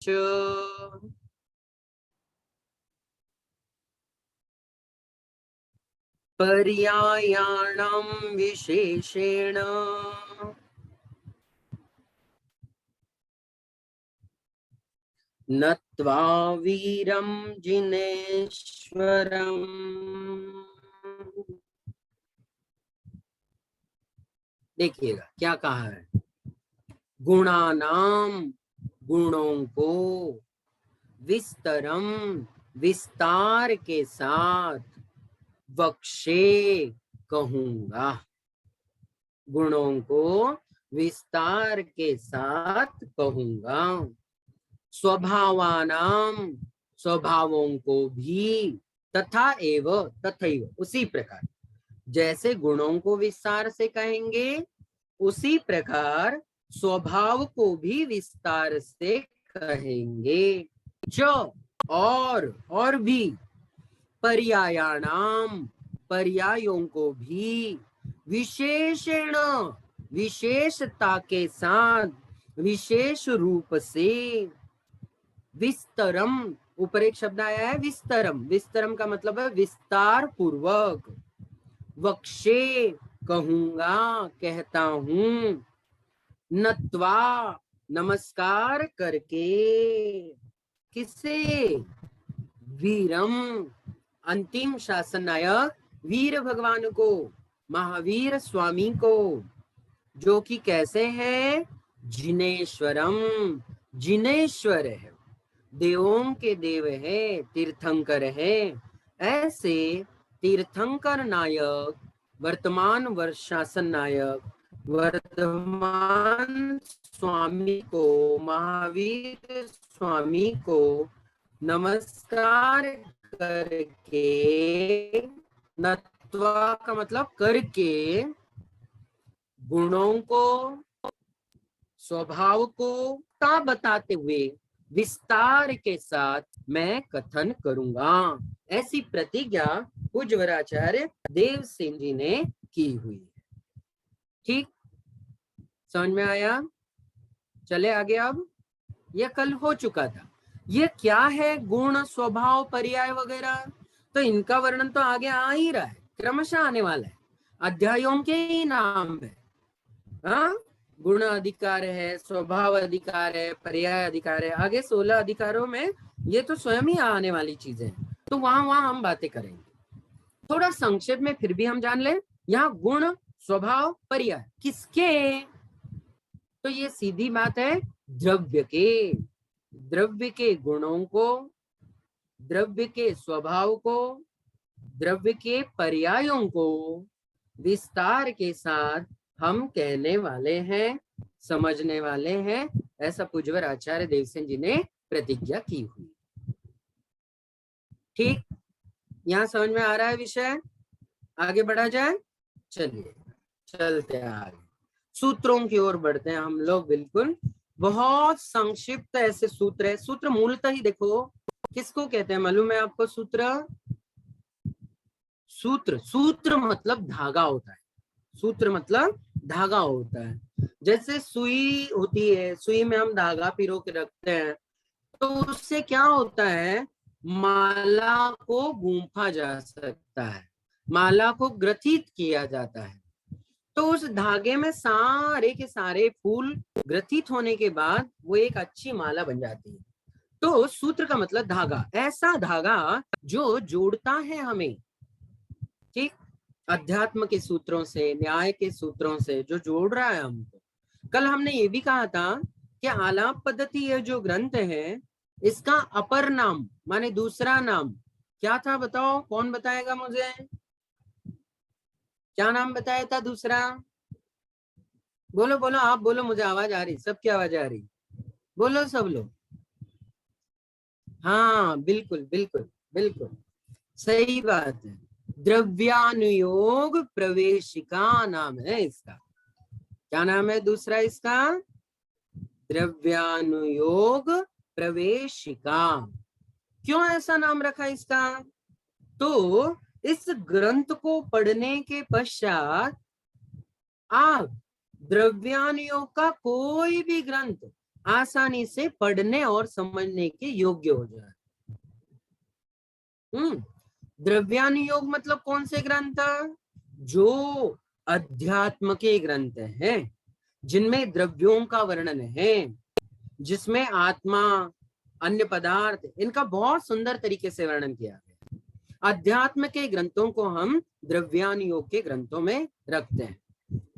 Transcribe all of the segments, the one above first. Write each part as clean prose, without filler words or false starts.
च पर्यायाणां विशेषेण नत्वा वीरं जिनेश्वरम्। देखिएगा क्या कहा है, गुणानाम गुणों को, विस्तरम विस्तार के साथ, वक्षे कहूंगा। गुणों को विस्तार के साथ कहूंगा। स्वभावानाम स्वभावों को भी, तथा एव तथैव उसी प्रकार, जैसे गुणों को विस्तार से कहेंगे उसी प्रकार स्वभाव को भी विस्तार से कहेंगे। च और भी, पर्यायाणाम पर्यायों को भी, विशेषण विशेषता के साथ, विशेष रूप से, विस्तरम ऊपर एक शब्द आया है विस्तरम, विस्तरम का मतलब है विस्तार पूर्वक। वक्षे कहूंगा, कहता हूं। नत्वा नमस्कार करके, किसे? वीरम अंतिम शासन नायक वीर भगवान को, महावीर स्वामी को, जो कि कैसे हैं? जिनेश्वरम जिनेश्वर है, देवों के देव है, तीर्थंकर है। ऐसे तीर्थंकर नायक, वर्तमान वर्ष शासन नायक, वर्तमान स्वामी को, महावीर स्वामी को नमस्कार करके, नत्वा का मतलब करके, गुणों को स्वभाव को ता बताते हुए विस्तार के साथ मैं कथन करूंगा। ऐसी प्रतिज्ञा पूज्यवराचार्य देवसेन जी ने की हुई है। ठीक, समझ में आया? चले आगे। अब यह कल हो चुका था। ये क्या है? गुण स्वभाव पर्याय वगैरह, तो इनका वर्णन तो आगे आ ही रहा है, क्रमशः आने वाला है, अध्यायों के ही नाम है। हाँ, गुण अधिकार है, स्वभाव अधिकार है, पर्याय अधिकार है, आगे 16 अधिकारों में ये तो स्वयं ही आने वाली चीजें हैं, तो वहां हम बातें करेंगे। थोड़ा संक्षेप में फिर भी हम जान लें, यहाँ गुण स्वभाव पर्याय किसके? तो ये सीधी बात है, द्रव्य के, द्रव्य के गुणों को, द्रव्य के स्वभाव को, द्रव्य के पर्यायों को विस्तार के साथ हम कहने वाले हैं, समझने वाले हैं। ऐसा पूज्यवर आचार्य देवसेन जी ने प्रतिज्ञा की हुई। ठीक, यहाँ समझ में आ रहा है विषय? आगे बढ़ा जाए, चलिए चलते हैं आगे, सूत्रों की ओर बढ़ते हैं हम लोग। बिल्कुल बहुत संक्षिप्त ऐसे सूत्र है। सूत्र मूलतः ही देखो किसको कहते हैं मालूम है आपको? सूत्र मतलब धागा होता है। सूत्र मतलब धागा होता है। जैसे सुई होती है, सुई में हम धागा पिरो के रखते हैं, तो उससे क्या होता है? माला को गूंथा जा सकता है, माला को ग्रथित किया जाता है। तो उस धागे में सारे के सारे फूल ग्रथित होने के बाद वो एक अच्छी माला बन जाती है। तो सूत्र का मतलब धागा, ऐसा धागा जो जोड़ता है हमें, ठीक, अध्यात्म के सूत्रों से, न्याय के सूत्रों से जो जोड़ रहा है हमको। कल हमने ये भी कहा था कि आलाप पद्धति ये जो ग्रंथ है, इसका अपर नाम माने दूसरा नाम क्या था? बताओ, कौन बताएगा मुझे? क्या नाम बताया था दूसरा? बोलो बोलो, आप बोलो, मुझे आवाज आ रही, सबकी आवाज आ रही, बोलो सब लोग। हाँ बिल्कुल बिल्कुल बिल्कुल सही बात है, द्रव्यानुयोग प्रवेशिका नाम है इसका। क्या नाम है दूसरा इसका? द्रव्यानुयोग प्रवेशिका। क्यों ऐसा नाम रखा इसका? तो इस ग्रंथ को पढ़ने के पश्चात आप द्रव्यानुयोग का कोई भी ग्रंथ आसानी से पढ़ने और समझने के योग्य हो जाए। द्रव्यानुयोग मतलब कौन से ग्रंथ? जो अध्यात्म के ग्रंथ हैं, जिनमें द्रव्यों का वर्णन है, जिसमें आत्मा, अन्य पदार्थ, इनका बहुत सुंदर तरीके से वर्णन किया है। अध्यात्म के ग्रंथों को हम द्रव्यानुयोग के ग्रंथों में रखते हैं।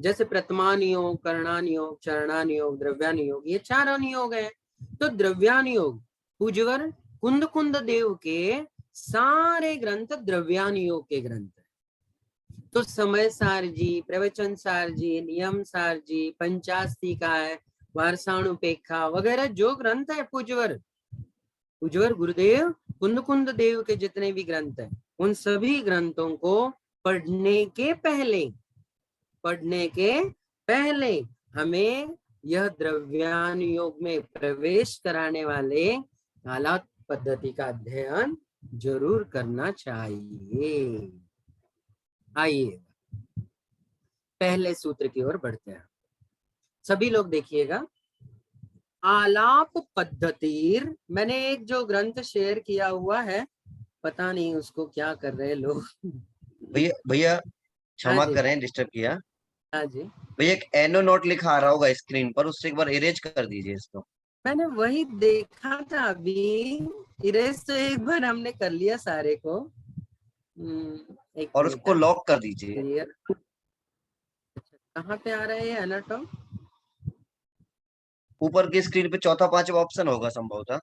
जैसे प्रथमानुयोग, करणानुयोग, चरणानुयोग, द्रव्यानुयोग, ये 4 अनुयोग है। तो द्रव्यानुयोग पूज्यवर कुंद कुंद देव के सारे ग्रंथ द्रव्यानुयोग के ग्रंथ है। तो समय सार जी, प्रवचन सार जी, नियम सार जी, पंचास्तिका है, वारसाणुपेक्षा वगैरह जो ग्रंथ है पूज्यवर गुरुदेव कुंद कुंद देव के जितने भी ग्रंथ हैं, उन सभी ग्रंथों को पढ़ने के पहले हमें यह द्रव्यानुयोग में प्रवेश कराने वाले काला पद्धति का अध्ययन जरूर करना चाहिए। आइए पहले सूत्र की ओर बढ़ते हैं। सभी लोग देखिएगा, आलाप पद्धतिर, मैंने एक जो ग्रंथ शेयर किया हुआ है, पता नहीं उसको क्या कर रहे हैं लोग। भैया क्षमा हाँ करें डिस्टर्ब किया। हाँ जी, भैया एक एनो नोट लिखा आ रहा होगा स्क्रीन पर, उससे एक बार इरेज कर दीजिए इसको। मैंने वही देखा था अभी। इरेज तो एक बार हमने कर लिया सारे को। एक और मिनट, उसको लॉक कर दीजिए। क्लियर कहाँ पे आ रहा है एनाटॉम? ऊपर की स्क्रीन पे चौथा पांचवा ऑप्शन होगा संभवतः।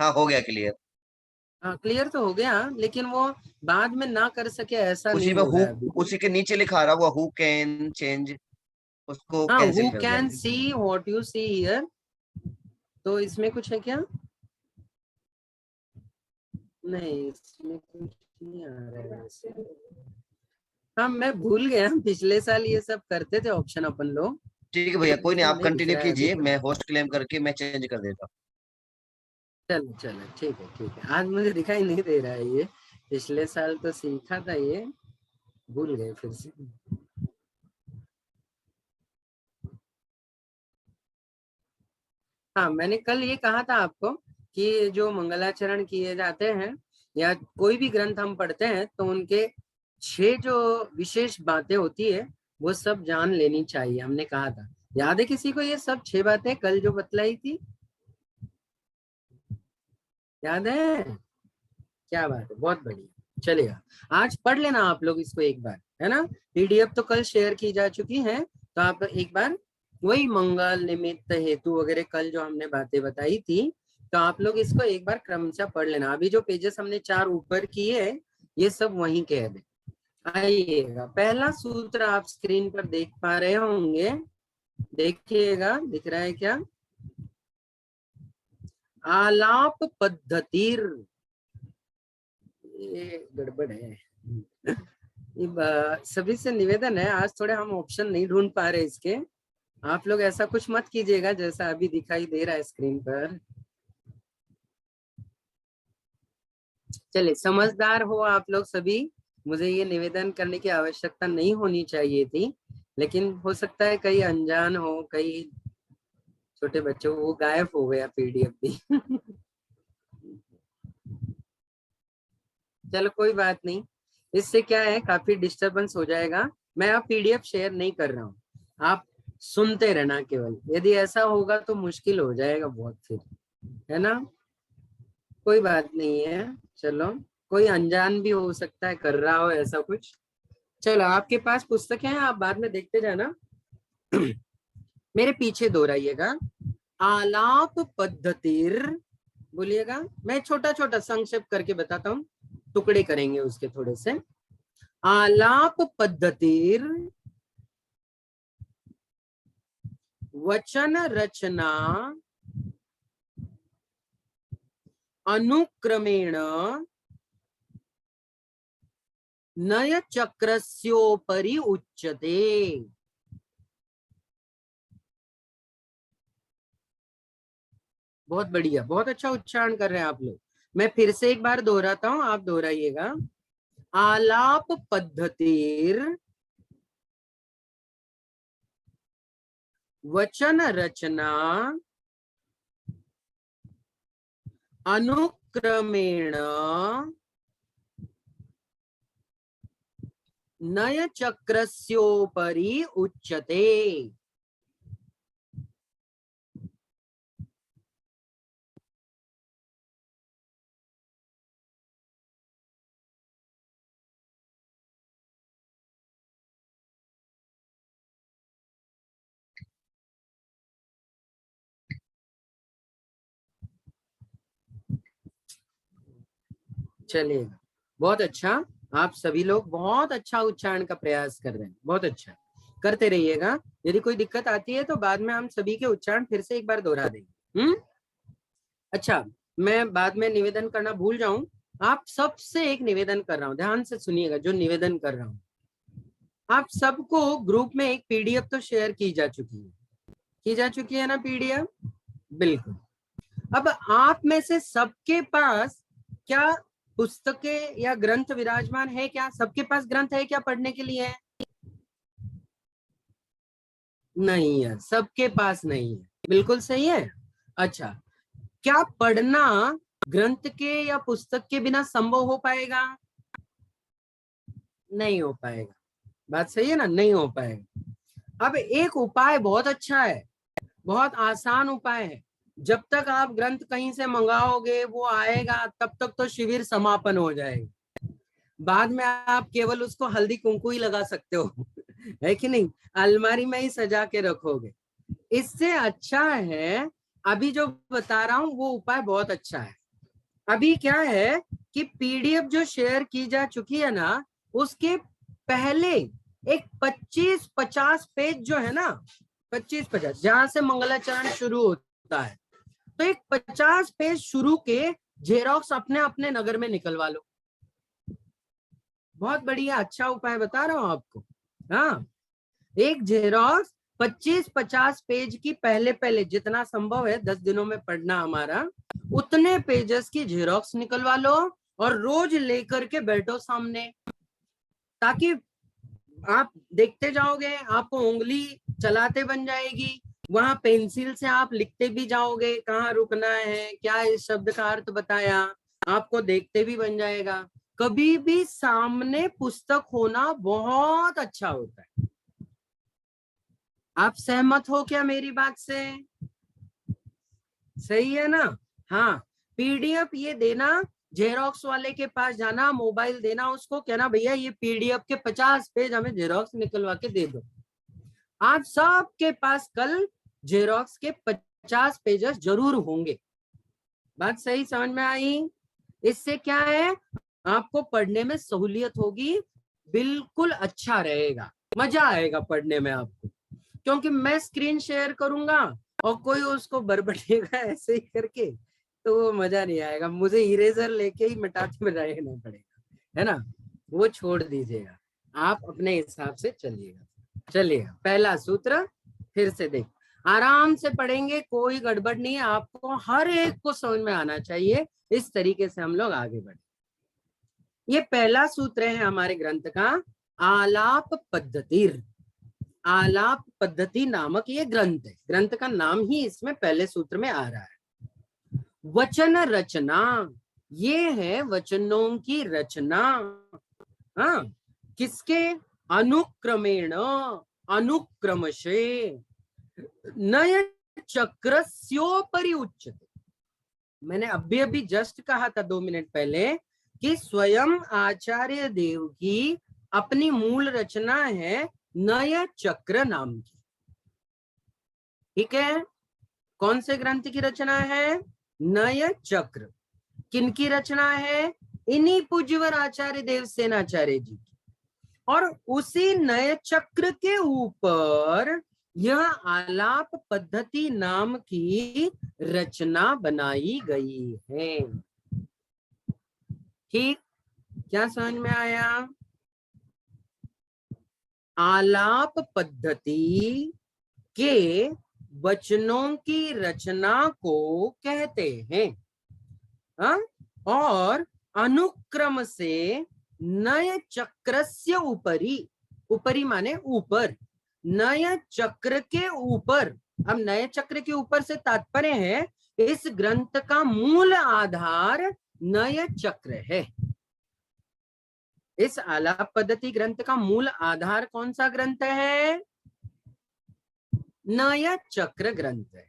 हाँ हो गया क्लियर। हाँ क्लियर तो हो गया, लेकिन वो बाद में ना कर सके ऐसा उसी नहीं में हो हु, रहा है अभी। उसी के नीचे लिखा आ रहा हुआ हु कैन चेंज, उसको हाँ, हु कैंसिल कर कैन देंगे। See what you see here, तो इसमें कुछ है क्या? नहीं, इसमें कुछ नहीं आ रहा है ऐसे। हाँ, मैं भूल गया, पिछले साल ये सब करते थे ऑप्शन अपन लोग, ठीक है भैया, कोई नहीं, इसमें आप नहीं दिख कंटिन्यू रहा है अभी कीजिए, कुछ। मैं होस्ट क्लेम करके मैं चेंज कर देता हूँ। चलो चलो, ठीक है, आज मुझे दिखाई नहीं दे रहा है ये। पिछले साल तो सीखा था ये, भूल गए फिर से। हाँ, मैंने कल ये कहा था आपको कि जो मंगलाचरण किए जाते हैं या कोई भी ग्रंथ हम पढ़ते हैं, तो उनके 6 जो विशेष बातें होती है वो सब जान लेनी चाहिए, हमने कहा था। याद है किसी को ये सब 6 बातें कल जो बतलाई थी? याद है? क्या बात है, बहुत बढ़िया, चलेगा। आज पढ़ लेना आप लोग इसको एक बार, है ना? पीडीएफ तो कल शेयर की जा चुकी है, तो आप एक बार वही मंगल निमित्त हेतु वगैरह कल जो हमने बातें बताई थी, तो आप लोग इसको एक बार क्रमशः पढ़ लेना। अभी जो पेजेस हमने 4 ऊपर किए, ये सब वहीं के हैं। आइएगा, पहला सूत्र आप स्क्रीन पर देख पा रहे होंगे, देखिएगा, दिख रहा है क्या? आलाप पद्धतिर, ये गड़बड़ है। सभी से निवेदन है, आज थोड़े हम ऑप्शन नहीं ढूंढ पा रहे इसके, आप लोग ऐसा कुछ मत कीजिएगा जैसा अभी दिखाई दे रहा है स्क्रीन पर। चलिए, समझदार हो आप लोग सभी, मुझे ये निवेदन करने की आवश्यकता नहीं होनी चाहिए थी, लेकिन हो सकता है कई अनजान हो, कई छोटे बच्चों, वो गायब हो गया पीडीएफ भी। चलो कोई बात नहीं, इससे क्या है, काफी डिस्टरबेंस हो जाएगा। मैं अब पीडीएफ शेयर नहीं कर रहा हूँ, आप सुनते रहना केवल। यदि ऐसा होगा तो मुश्किल हो जाएगा बहुत फिर, है ना? कोई बात नहीं है, चलो, कोई अनजान भी हो सकता है कर रहा हो ऐसा कुछ। चलो, आपके पास पुस्तक है, आप बाद में देखते जाना। मेरे पीछे दोहराइएगा, आलाप पद्धतिर, बोलिएगा। मैं छोटा छोटा संक्षेप करके बताता हूँ, टुकड़े करेंगे उसके थोड़े से। आलाप पद्धतिर वचन रचना अनुक्रमेण नय चक्रस्योपरि उच्यते। बहुत बढ़िया, बहुत अच्छा उच्चारण कर रहे हैं आप लोग। मैं फिर से एक बार दोहराता हूं, आप दोहराइएगा। आलाप पद्धतिर वचन रचना अनुक्रमेण नय चक्रस्योपरि उच्यते। चलिएगा, बहुत अच्छा। आप सभी लोग बहुत अच्छा उच्चारण का प्रयास कर रहे हैं, बहुत अच्छा, करते रहिएगा। यदि कोई दिक्कत आती है तो बाद में हम सभी के उच्चारण फिर से एक बार दोहरा देंगे। अच्छा, मैं बाद में निवेदन करना भूल जाऊं, आप सबसे एक निवेदन कर रहा हूं, ध्यान से सुनिएगा जो निवेदन कर रहा हूं। आप सबको ग्रुप में एक पीडीएफ तो शेयर की जा चुकी है ना पीडीएफ? बिल्कुल। अब आप में से सबके पास क्या पुस्तकें या ग्रंथ विराजमान है? क्या सबके पास ग्रंथ है क्या पढ़ने के लिए? नहीं है, सबके पास नहीं है, बिल्कुल सही है। अच्छा, क्या पढ़ना ग्रंथ के या पुस्तक के बिना संभव हो पाएगा? नहीं हो पाएगा, बात सही है ना, नहीं हो पाएगा। अब एक उपाय बहुत अच्छा है, बहुत आसान उपाय है। जब तक आप ग्रंथ कहीं से मंगाओगे वो आएगा, तब तक तो शिविर समापन हो जाएगा। बाद में आप केवल उसको हल्दी कुंकू ही लगा सकते हो है कि नहीं, अलमारी में ही सजा के रखोगे। इससे अच्छा है, अभी जो बता रहा हूं वो उपाय बहुत अच्छा है। अभी क्या है कि पीडीएफ जो शेयर की जा चुकी है ना, उसके पहले एक 25-50 पेज जो है ना, 25-50 जहां से मंगलाचरण शुरू होता है, तो एक 50 पेज शुरू के जेरोक्स अपने अपने नगर में निकलवा लो। बहुत बढ़िया, अच्छा उपाय बता रहा हूं आपको। हाँ, एक जेरोक्स 25-50 पेज की पहले पहले जितना संभव है 10 दिनों में पढ़ना हमारा, उतने पेजेस की जेरोक्स निकलवा लो और रोज लेकर के बैठो सामने, ताकि आप देखते जाओगे, आपको उंगली चलाते बन जाएगी। वहां पेंसिल से आप लिखते भी जाओगे, कहाँ रुकना है, क्या इस शब्द का अर्थ बताया, आपको देखते भी बन जाएगा। कभी भी सामने पुस्तक होना बहुत अच्छा होता है। आप सहमत हो क्या मेरी बात से? सही है ना? हाँ, पीडीएफ ये देना, जेरोक्स वाले के पास जाना, मोबाइल देना, उसको कहना भैया ये पीडीएफ के 50 पेज हमें जेरोक्स निकलवा के दे दो। आप सबके पास कल जेरोक्स के 50 पेजेस जरूर होंगे। बात सही समझ में आई? इससे क्या है, आपको पढ़ने में सहूलियत होगी, बिल्कुल अच्छा रहेगा, मजा आएगा पढ़ने में आपको। क्योंकि मैं स्क्रीन शेयर करूंगा और कोई उसको बरबटेगा ऐसे ही करके, तो वो मजा नहीं आएगा। मुझे इरेजर लेके ही मिटाते रहना पड़ेगा, है ना? वो छोड़ दीजिएगा, आप अपने हिसाब से चलिएगा। चलिए, पहला सूत्र फिर से देख, आराम से पढ़ेंगे, कोई गड़बड़ नहीं है, आपको हर एक को समझ में आना चाहिए। इस तरीके से हम लोग आगे बढ़े। ये पहला सूत्र है हमारे ग्रंथ का, आलाप पद्धति। आलाप पद्धति नामक ये ग्रंथ है, ग्रंथ का नाम ही इसमें पहले सूत्र में आ रहा है। वचन रचना, ये है वचनों की रचना। हाँ, किसके? अनुक्रमेण, अनुक्रमशे, नय चक्रस्योपरि उच्यते। मैंने अभी अभी जस्ट कहा था 2 मिनट पहले कि स्वयं आचार्य देव की अपनी मूल रचना है नय चक्र नाम की। ठीक है, कौन से ग्रंथ की रचना है? नय चक्र। किनकी रचना है? इन्हीं पूज्यवर आचार्य देव सेनाचार्य जी की। और उसी नए चक्र के ऊपर यह आलाप पद्धति नाम की रचना बनाई गई है। ठीक, क्या समझ में आया? आलाप पद्धति के वचनों की रचना को कहते हैं। हाँ? और अनुक्रम से नय चक्रस्य ऊपरी, ऊपरी माने ऊपर, नय चक्र के ऊपर। अब नए चक्र के ऊपर से तात्पर्य है इस ग्रंथ का मूल आधार नय चक्र है। इस आलाप पद्धति ग्रंथ का मूल आधार कौन सा ग्रंथ है? नय चक्र ग्रंथ है।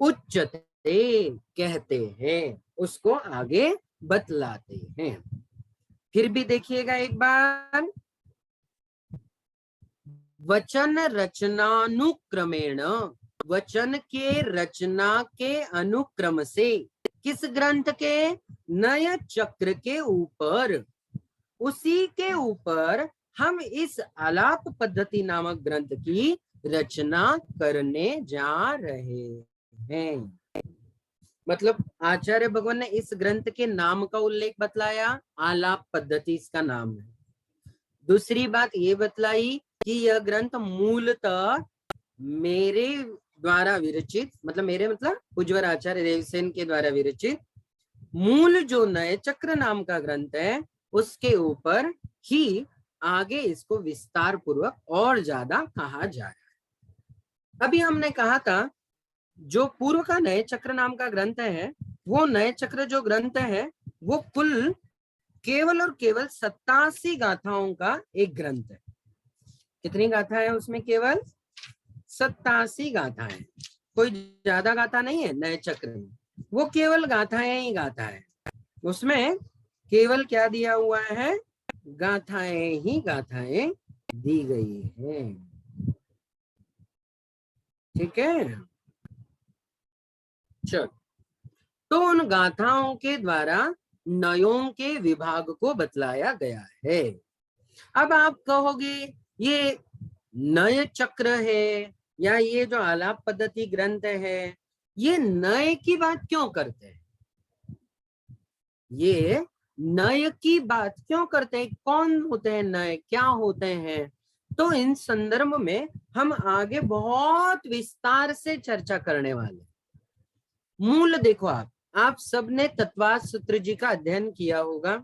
उच्चते कहते हैं, उसको आगे बतलाते हैं। फिर भी देखिएगा एक बार, वचन रचनानुक्रमेण, वचन के रचना के अनुक्रम से, किस ग्रंथ के? नय चक्र के ऊपर, उसी के ऊपर हम इस आलाप पद्धति नामक ग्रंथ की रचना करने जा रहे हैं। मतलब आचार्य भगवान ने इस ग्रंथ के नाम का उल्लेख बतलाया, आलाप पद्धति इसका नाम है। दूसरी बात ये बतलाई कि यह ग्रंथ मूलतः मेरे द्वारा विरचित, मतलब उज्ज्वल आचार्य देवसेन के द्वारा विरचित मूल जो नय चक्र नाम का ग्रंथ है, उसके ऊपर ही आगे इसको विस्तार पूर्वक और ज्यादा कहा जा रहा है। अभी हमने कहा था जो पूर्व का नय चक्र नाम का ग्रंथ है, वो नय चक्र जो ग्रंथ है वो कुल केवल और केवल 87 गाथाओं का एक ग्रंथ है। कितनी गाथा है उसमें? केवल 87 गाथाएं, कोई ज्यादा गाथा नहीं है नए चक्र में, वो केवल गाथाएं ही गाथा है। उसमें केवल क्या दिया हुआ है? गाथाएं ही गाथाएं दी गई हैं। ठीक है, चल। तो उन गाथाओं के द्वारा नयों के विभाग को बतलाया गया है। अब आप कहोगे ये नय चक्र है या ये जो आलाप पद्धति ग्रंथ है, ये नय की बात क्यों करते हैं? ये नय की बात क्यों करते हैं? कौन होते हैं नय, क्या होते हैं? तो इन संदर्भ में हम आगे बहुत विस्तार से चर्चा करने वाले। मूल देखो, आप सबने तत्वार्थ सूत्र जी का अध्ययन किया होगा।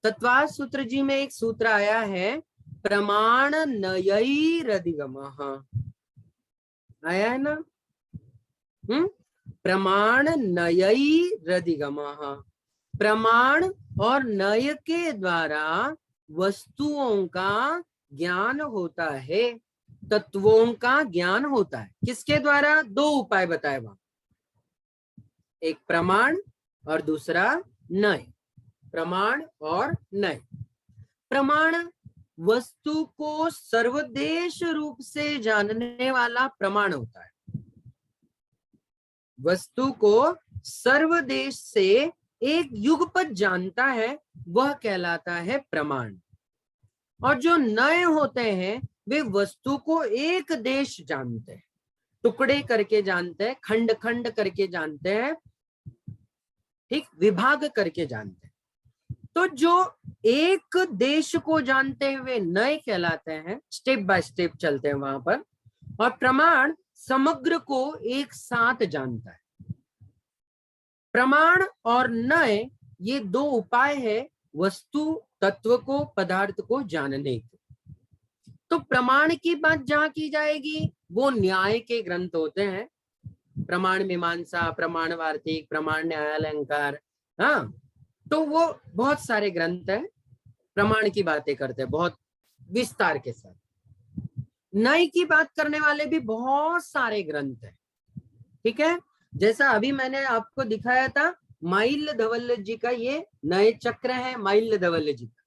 तत्वार्थ सूत्र जी में एक सूत्र आया है, प्रमाण नयैरधिगमः, आया है ना? प्रमाण नयैरधिगमः, प्रमाण और नय के द्वारा वस्तुओं का ज्ञान होता है, तत्वों का ज्ञान होता है। किसके द्वारा? दो उपाय बताए वहां, एक प्रमाण और दूसरा नय। प्रमाण और नय। प्रमाण वस्तु को सर्वदेश रूप से जानने वाला प्रमाण होता है। वस्तु को सर्वदेश से एक युगपत जानता है, वह कहलाता है प्रमाण। और जो नय होते हैं वे वस्तु को एक देश जानते हैं, टुकड़े करके जानते हैं, खंड खंड करके जानते हैं, ठीक, विभाग करके जानते हैं। तो जो एक देश को जानते हुए नय कहलाते हैं, स्टेप बाय स्टेप चलते हैं वहां पर, और प्रमाण समग्र को एक साथ जानता है। प्रमाण और नय ये दो उपाय है वस्तु तत्व को, पदार्थ को जानने के। तो प्रमाण की बात जहां की जाएगी वो न्याय के ग्रंथ होते हैं, प्रमाण मीमांसा, प्रमाण वार्तिक, प्रमाण न्यायालंकार। हाँ, तो वो बहुत सारे ग्रंथ हैं, प्रमाण की बातें करते हैं बहुत विस्तार के साथ। नय की बात करने वाले भी बहुत सारे ग्रंथ हैं। ठीक है, जैसा अभी मैंने आपको दिखाया था, माइल्य धवल्य जी का ये नय चक्र है। माइल्य धवल्य जी का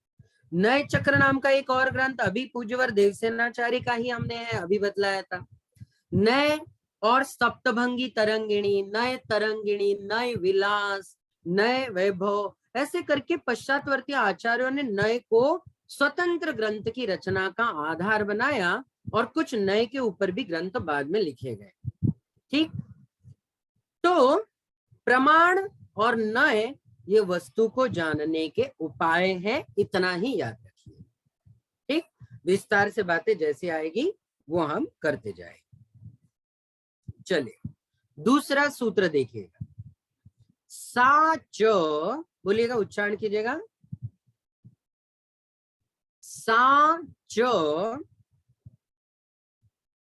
नय चक्र नाम का एक और ग्रंथ अभी पूज्यवर देवसेनाचार्य का ही हमने अभी बतलाया था। नय और सप्तभंगी तरंगिणी, नय तरंगिणी, नय विलास, नय वैभव, ऐसे करके पश्चातवर्ती आचार्यों ने नय को स्वतंत्र ग्रंथ की रचना का आधार बनाया, और कुछ नय के ऊपर भी ग्रंथ बाद में लिखे गए। ठीक, तो प्रमाण और नय ये वस्तु को जानने के उपाय हैं, इतना ही याद रखिए। ठीक, विस्तार से बातें जैसी आएगी वो हम करते जाएंगे। चलिए दूसरा सूत्र देखिएगा, साच, बोलिएगा, उच्चारण कीजिएगा, साच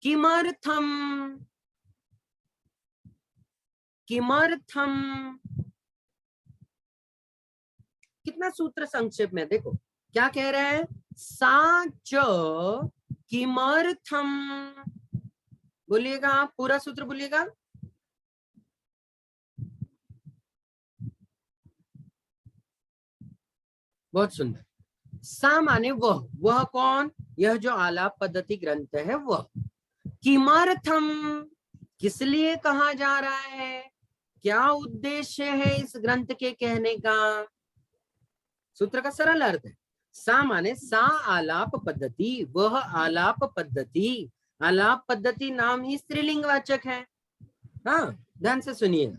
किमर्थम, किमर्थम, कितना सूत्र संक्षेप में देखो क्या कह रहे हैं, सा च किमर्थम, बोलिएगा आप पूरा सूत्र बोलिएगा। बहुत सुंदर। सा माने वह कौन, यह जो आलाप पद्धति ग्रंथ है वह। किमर्थम, किस लिए कहा जा रहा है, क्या उद्देश्य है इस ग्रंथ के कहने का। सूत्र का सरल अर्थ है, सा माने सा आलाप पद्धति, वह आलाप पद्धति। आलाप पद्धति नाम ही स्त्रीलिंग वाचक है। हाँ ध्यान से सुनिए,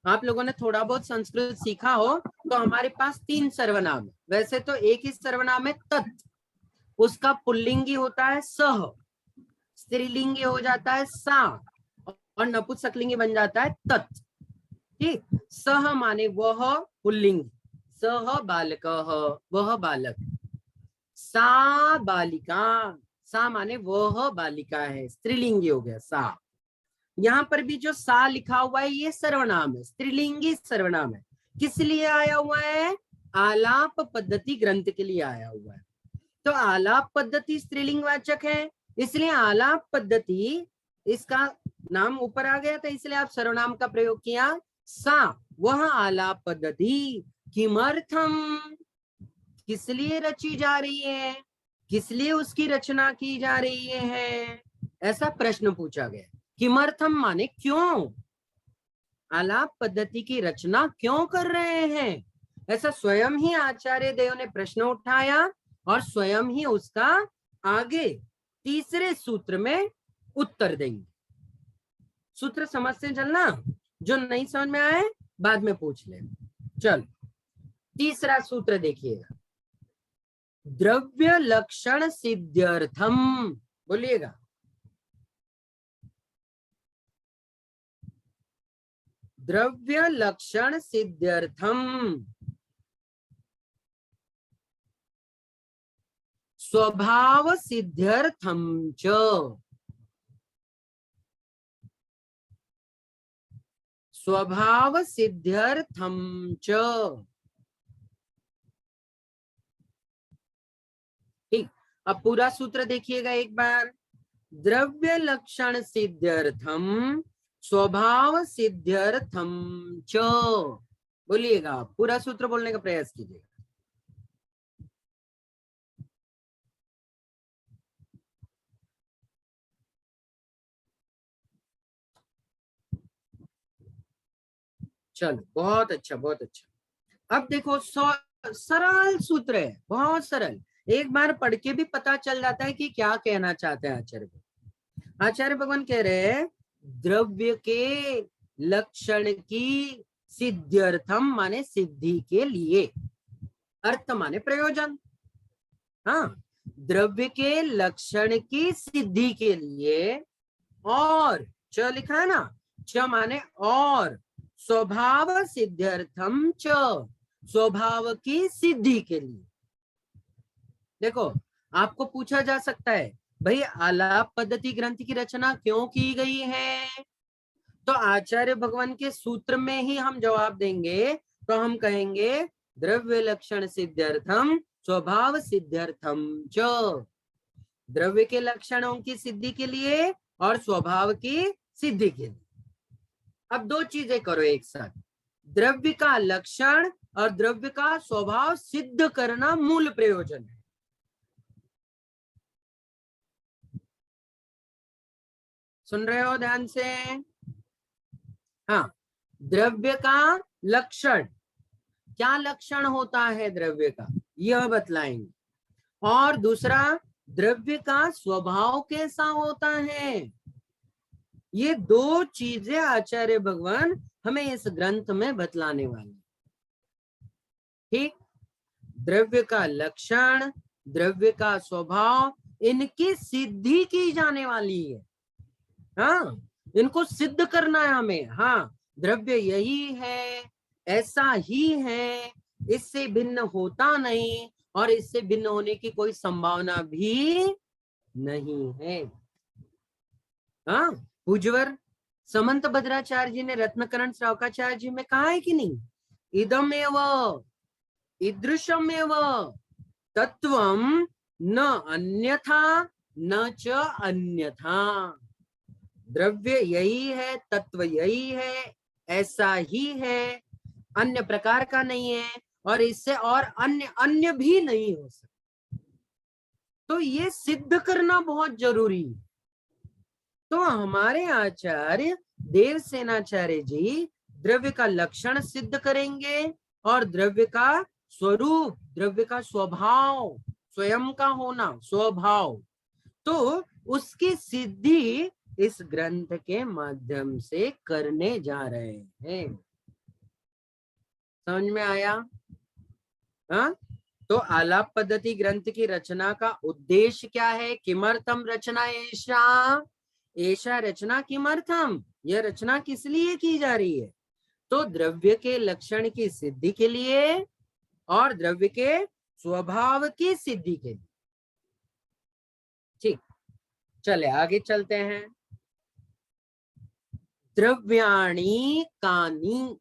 आप लोगों ने थोड़ा बहुत संस्कृत सीखा हो तो हमारे पास 3 सर्वनाम है। वैसे तो एक ही सर्वनाम है तत्, उसका पुल्लिंगी होता है सह, स्त्रीलिंगी हो जाता है सा, और नपुंसकलिंगी बन जाता है तत्। ठीक, सह माने वह पुल्लिंग, सह बालकः वह बालक, सा बालिका, सा माने वह बालिका है, स्त्रीलिंगी हो गया सा। यहाँ पर भी जो सा लिखा हुआ है ये सर्वनाम है, स्त्रीलिंगी सर्वनाम है। किस लिए आया हुआ है, आलाप पद्धति ग्रंथ के लिए आया हुआ है। तो आलाप पद्धति स्त्रीलिंग वाचक है, इसलिए आलाप पद्धति इसका नाम ऊपर आ गया था, इसलिए आप सर्वनाम का प्रयोग किया। सा वह आलाप पद्धति, किमर्थम, किस लिए रची जा रही है, किस लिए उसकी रचना की जा रही है, ऐसा प्रश्न पूछा गया। किमर्थम माने क्यों, आलाप पद्धति की रचना क्यों कर रहे हैं, ऐसा स्वयं ही आचार्य देव ने प्रश्न उठाया और स्वयं ही उसका आगे तीसरे सूत्र में उत्तर देंगे। सूत्र समझते चलना, जो नहीं समझ में आए बाद में पूछ ले। चल तीसरा सूत्र देखिएगा, द्रव्य लक्षण सिद्ध्यर्थम, बोलिएगा। द्रव्य लक्षण सिद्ध्यर्थम स्वभाव सिद्ध्यर्थम च, स्वभाव सिद्ध्यर्थम च। ठीक, अब पूरा सूत्र देखिएगा एक बार, द्रव्य लक्षण सिद्ध्यर्थम स्वभाव सिद्ध्यर्थम च, बोलिएगा पूरा सूत्र बोलने का प्रयास कीजिएगा। चलो बहुत अच्छा बहुत अच्छा। अब देखो सरल सूत्र है, बहुत सरल, एक बार पढ़ के भी पता चल जाता है कि क्या कहना चाहते हैं आचार्य भगवान। आचार्य भगवान कह रहे हैं द्रव्य के लक्षण की सिद्ध्यर्थम माने सिद्धि के लिए, अर्थ माने प्रयोजन। हाँ, द्रव्य के लक्षण की सिद्धि के लिए, और च लिखा है ना, च माने और, स्वभाव सिद्ध्यर्थम च, स्वभाव की सिद्धि के लिए। देखो आपको पूछा जा सकता है भाई आलाप पद्धति ग्रंथ की रचना क्यों की गई है, तो आचार्य भगवान के सूत्र में ही हम जवाब देंगे। तो हम कहेंगे द्रव्य लक्षण सिद्ध्यर्थम स्वभाव सिद्ध्यर्थम च, द्रव्य के लक्षणों की सिद्धि के लिए और स्वभाव की सिद्धि के लिए। अब दो चीजें करो एक साथ, द्रव्य का लक्षण और द्रव्य का स्वभाव सिद्ध करना मूल प्रयोजन है। सुन रहे हो ध्यान से। हाँ, द्रव्य का लक्षण, क्या लक्षण होता है द्रव्य का यह बतलाएंगे, और दूसरा द्रव्य का स्वभाव कैसा होता है। ये दो चीजें आचार्य भगवान हमें इस ग्रंथ में बतलाने वाले। ठीक, द्रव्य का लक्षण, द्रव्य का स्वभाव, इनकी सिद्धि की जाने वाली है। हाँ, इनको सिद्ध करना है हमें। हाँ, द्रव्य यही है, ऐसा ही है, इससे भिन्न होता नहीं, और इससे भिन्न होने की कोई संभावना भी नहीं है। हाँ, पूज्यवर समंत भद्राचार्य जी ने रत्नकरण श्रावकाचार्य जी में कहा है कि नहीं, इदमेव ईदृशमेव तत्वम न अन्यथा न च अन्यथा। द्रव्य यही है, तत्व यही है, ऐसा ही है, अन्य प्रकार का नहीं है, और इससे और अन्य भी नहीं हो सकता। तो ये सिद्ध करना बहुत जरूरी है। तो हमारे आचार्य देवसेनाचार्य जी द्रव्य का लक्षण सिद्ध करेंगे और द्रव्य का स्वरूप, द्रव्य का स्वभाव, स्वयं का होना, स्वभाव, तो उसकी सिद्धि इस ग्रंथ के माध्यम से करने जा रहे हैं। समझ में आया? हाँ, तो आलाप पद्धति ग्रंथ की रचना का उद्देश्य क्या है? किमर्थम रचना ऐशा, ऐशा रचना किमर्थम, यह रचना किस लिए की जा रही है? तो द्रव्य के लक्षण की सिद्धि के लिए और द्रव्य के स्वभाव की सिद्धि के लिए। ठीक, चले आगे चलते हैं। द्रव्याणि कानि,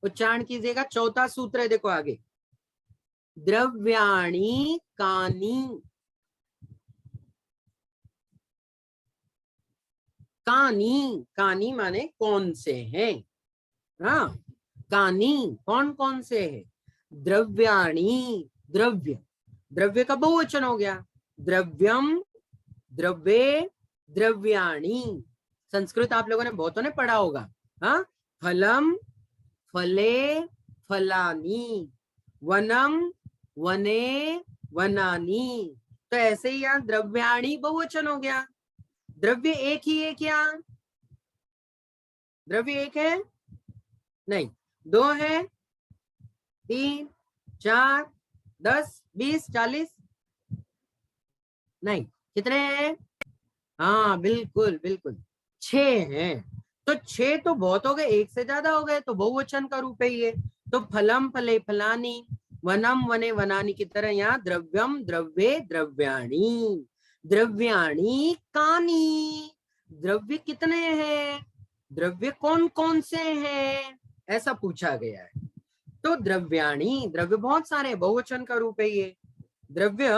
उच्चारण कीजिएगा, चौथा सूत्र है, देखो आगे, द्रव्याणि कानि। कानी, कानी माने कौन से हैं। हाँ, कानी कौन कौन से है? द्रव्याणि, द्रव्य, द्रव्य का बहुवचन हो गया, द्रव्यम, द्रव्ये, द्रव्याणि। संस्कृत आप लोगों ने बहुतों ने पढ़ा होगा। हाँ, फलम, फले, फलानी, वनम, वने, वनानी। तो ऐसे ही यहाँ द्रव्याणि बहुवचन हो गया। द्रव्य एक ही है क्या? द्रव्य एक है? नहीं, दो है, 3, 4, 10, 20, 40, नहीं, कितने हैं? हाँ बिल्कुल बिल्कुल, 6 हैं। तो 6 तो बहुत हो गए, एक से ज्यादा हो गए तो बहुवचन का रूप है ये। तो फलम, फले, फलानी, वनम, वने, वनानी की तरह यहाँ द्रव्यम, द्रव्ये, द्रव्याणि। द्रव्याणि कानि, द्रव्य कितने हैं, द्रव्य कौन कौन से हैं, ऐसा पूछा गया है। तो द्रव्याणि, द्रव्य बहुत सारे, बहुवचन का रूप है ये। द्रव्य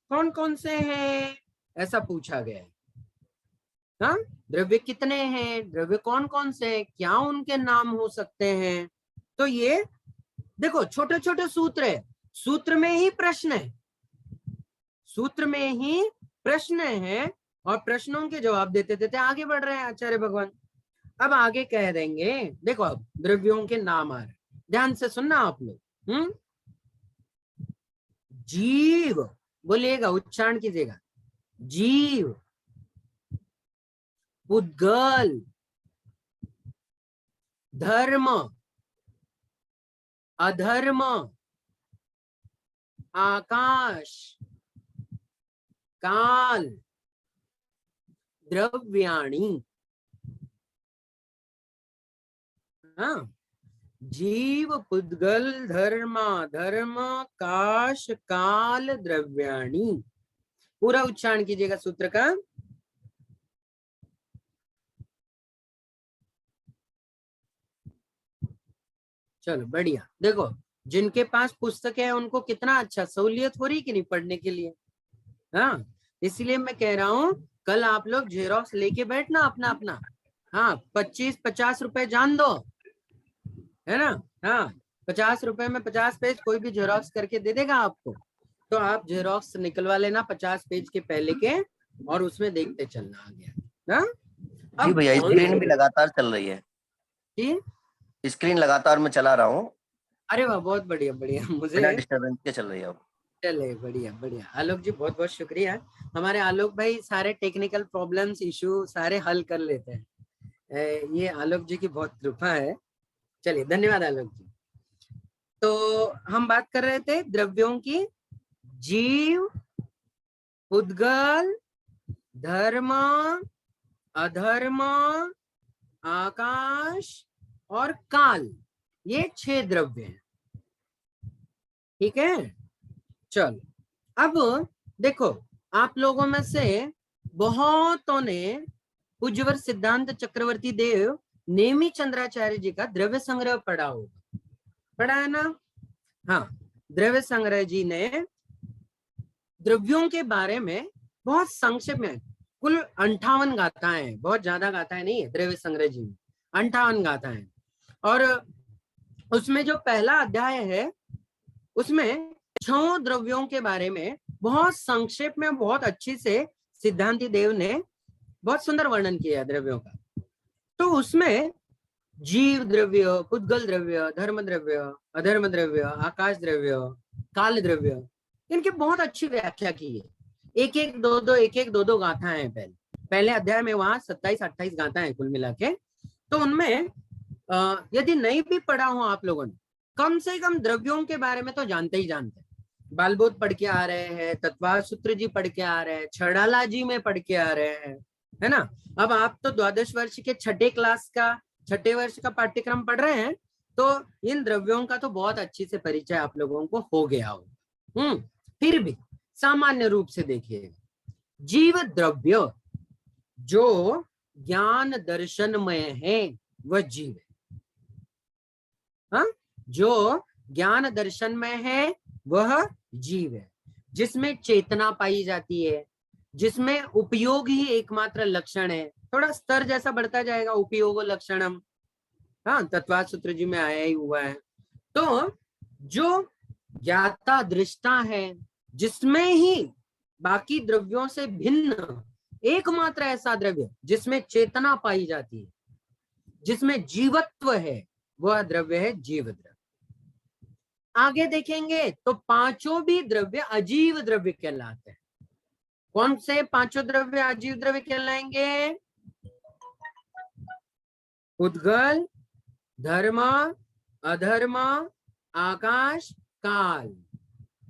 कौन कौन से हैं, ऐसा पूछा गया है। हाँ, द्रव्य कितने हैं, द्रव्य कौन कौन से हैं, क्या उनके नाम हो सकते हैं। तो ये देखो छोटे छोटे सूत्र है, सूत्र में ही प्रश्न है, सूत्र में ही प्रश्न है, और प्रश्नों के जवाब देते देते आगे बढ़ रहे हैं आचार्य भगवान। अब आगे कह देंगे, देखो अब द्रव्यों के नाम आ रहे, ध्यान से सुनना आप लोग। जीव बोलिएगा, उच्चारण कीजिएगा, जीव, पुद्गल, धर्म, अधर्म, आकाश, काल, द्रव्याणि। हाँ, जीव, पुद्गल, धर्म, धर्म, काश, काल, द्रव्याणि। पूरा उच्चारण कीजिएगा सूत्र का। चलो बढ़िया, देखो जिनके पास पुस्तक है उनको कितना अच्छा सहूलियत हो रही कि नहीं पढ़ने के लिए। हाँ, इसलिए मैं कह रहा हूँ कल आप लोग जेरोक्स लेके बैठना अपना अपना। हाँ, 25-50 रुपए जान दो, है ना। हाँ, 50 रुपए में 50 पेज कोई भी जेरोक्स करके दे देगा आपको, तो आप जेरोक्स निकलवा लेना 50 पेज के पहले के, और उसमें देखते चलना आ गया। हाँ, जी भैया, स्क्रीन भी लगातार चल रही है, जी, स्क्रीन लगातार मैं चला रहा हूँ, अरे वाह, बहुत बढ़िया बढ़िया, बिना मुझे डिस्टरबेंस के चल रही है अब। चले बढ़िया बढ़िया। आलोक जी बहुत बहुत शुक्रिया, हमारे आलोक भाई सारे टेक्निकल प्रॉब्लम्स इशू सारे हल कर लेते हैं। ये आलोक जी की बहुत कृपा है। चलिए धन्यवाद आलोक जी। तो हम बात कर रहे थे द्रव्यों की, जीव, पुद्गल, धर्म, अधर्म, आकाश और काल, ये 6 द्रव्य हैं। ठीक है, चलो अब देखो, आप लोगों में से बहुतों ने पूज्यवर सिद्धांत चक्रवर्ती देव नेमी चंद्राचार्य जी का द्रव्य संग्रह पढ़ा होगा, पढ़ा है ना? हाँ, द्रव्य संग्रह जी ने द्रव्यों के बारे में बहुत संक्षेप में, कुल 58 गाथाएं, बहुत ज्यादा गाथाएं नहीं है द्रव्य संग्रह जी में, 58 गाथाएं। और उसमें जो पहला अध्याय है उसमें 6 द्रव्यों के बारे में बहुत संक्षेप में, बहुत अच्छी से सिद्धांती देव ने बहुत सुंदर वर्णन किया द्रव्यों का। तो उसमें जीव द्रव्य, पुद्गल द्रव्य, धर्म द्रव्य, अधर्म द्रव्य, आकाश द्रव्य, काल द्रव्य, इनकी बहुत अच्छी व्याख्या की है। एक एक दो दो गाथाएं हैं। पहले अध्याय में वहां 27-28 गाथाएं कुल मिला के। तो उनमें यदि नहीं भी पढ़ा हो आप लोगों ने, कम से कम द्रव्यों के बारे में तो जानते ही जानते हैं। बालबोध पढ़ के आ रहे हैं, तत्वा सूत्र जी पढ़ के आ रहे हैं, छड़ाला जी में पढ़ के आ रहे हैं, है ना? अब आप तो द्वादश वर्ष के छठे वर्ष का पाठ्यक्रम पढ़ रहे हैं, तो इन द्रव्यों का तो बहुत अच्छी से परिचय आप लोगों को हो गया हो। फिर भी सामान्य रूप से देखिए, जीव द्रव्य जो ज्ञान दर्शनमय है वह जीव है। हाँ, जो ज्ञान दर्शनमय है वह जीव है, जिसमें चेतना पाई जाती है, जिसमें उपयोग ही एकमात्र लक्षण है। थोड़ा स्तर जैसा बढ़ता जाएगा, उपयोग लक्षणम, हाँ, तत्वाद सूत्र जी में आया ही हुआ है। तो जो ज्ञाता दृष्टा है, जिसमें ही बाकी द्रव्यों से भिन्न एकमात्र ऐसा द्रव्य जिसमें चेतना पाई जाती है, जिसमें जीवत्व है, वह द्रव्य है जीव द्रव्य। आगे देखेंगे तो पांचों भी द्रव्य अजीव द्रव्य कहलाते हैं। कौन से पांचों द्रव्य अजीव द्रव्य कहलाएंगे? उद्गल, धर्म, अधर्म, आकाश, काल।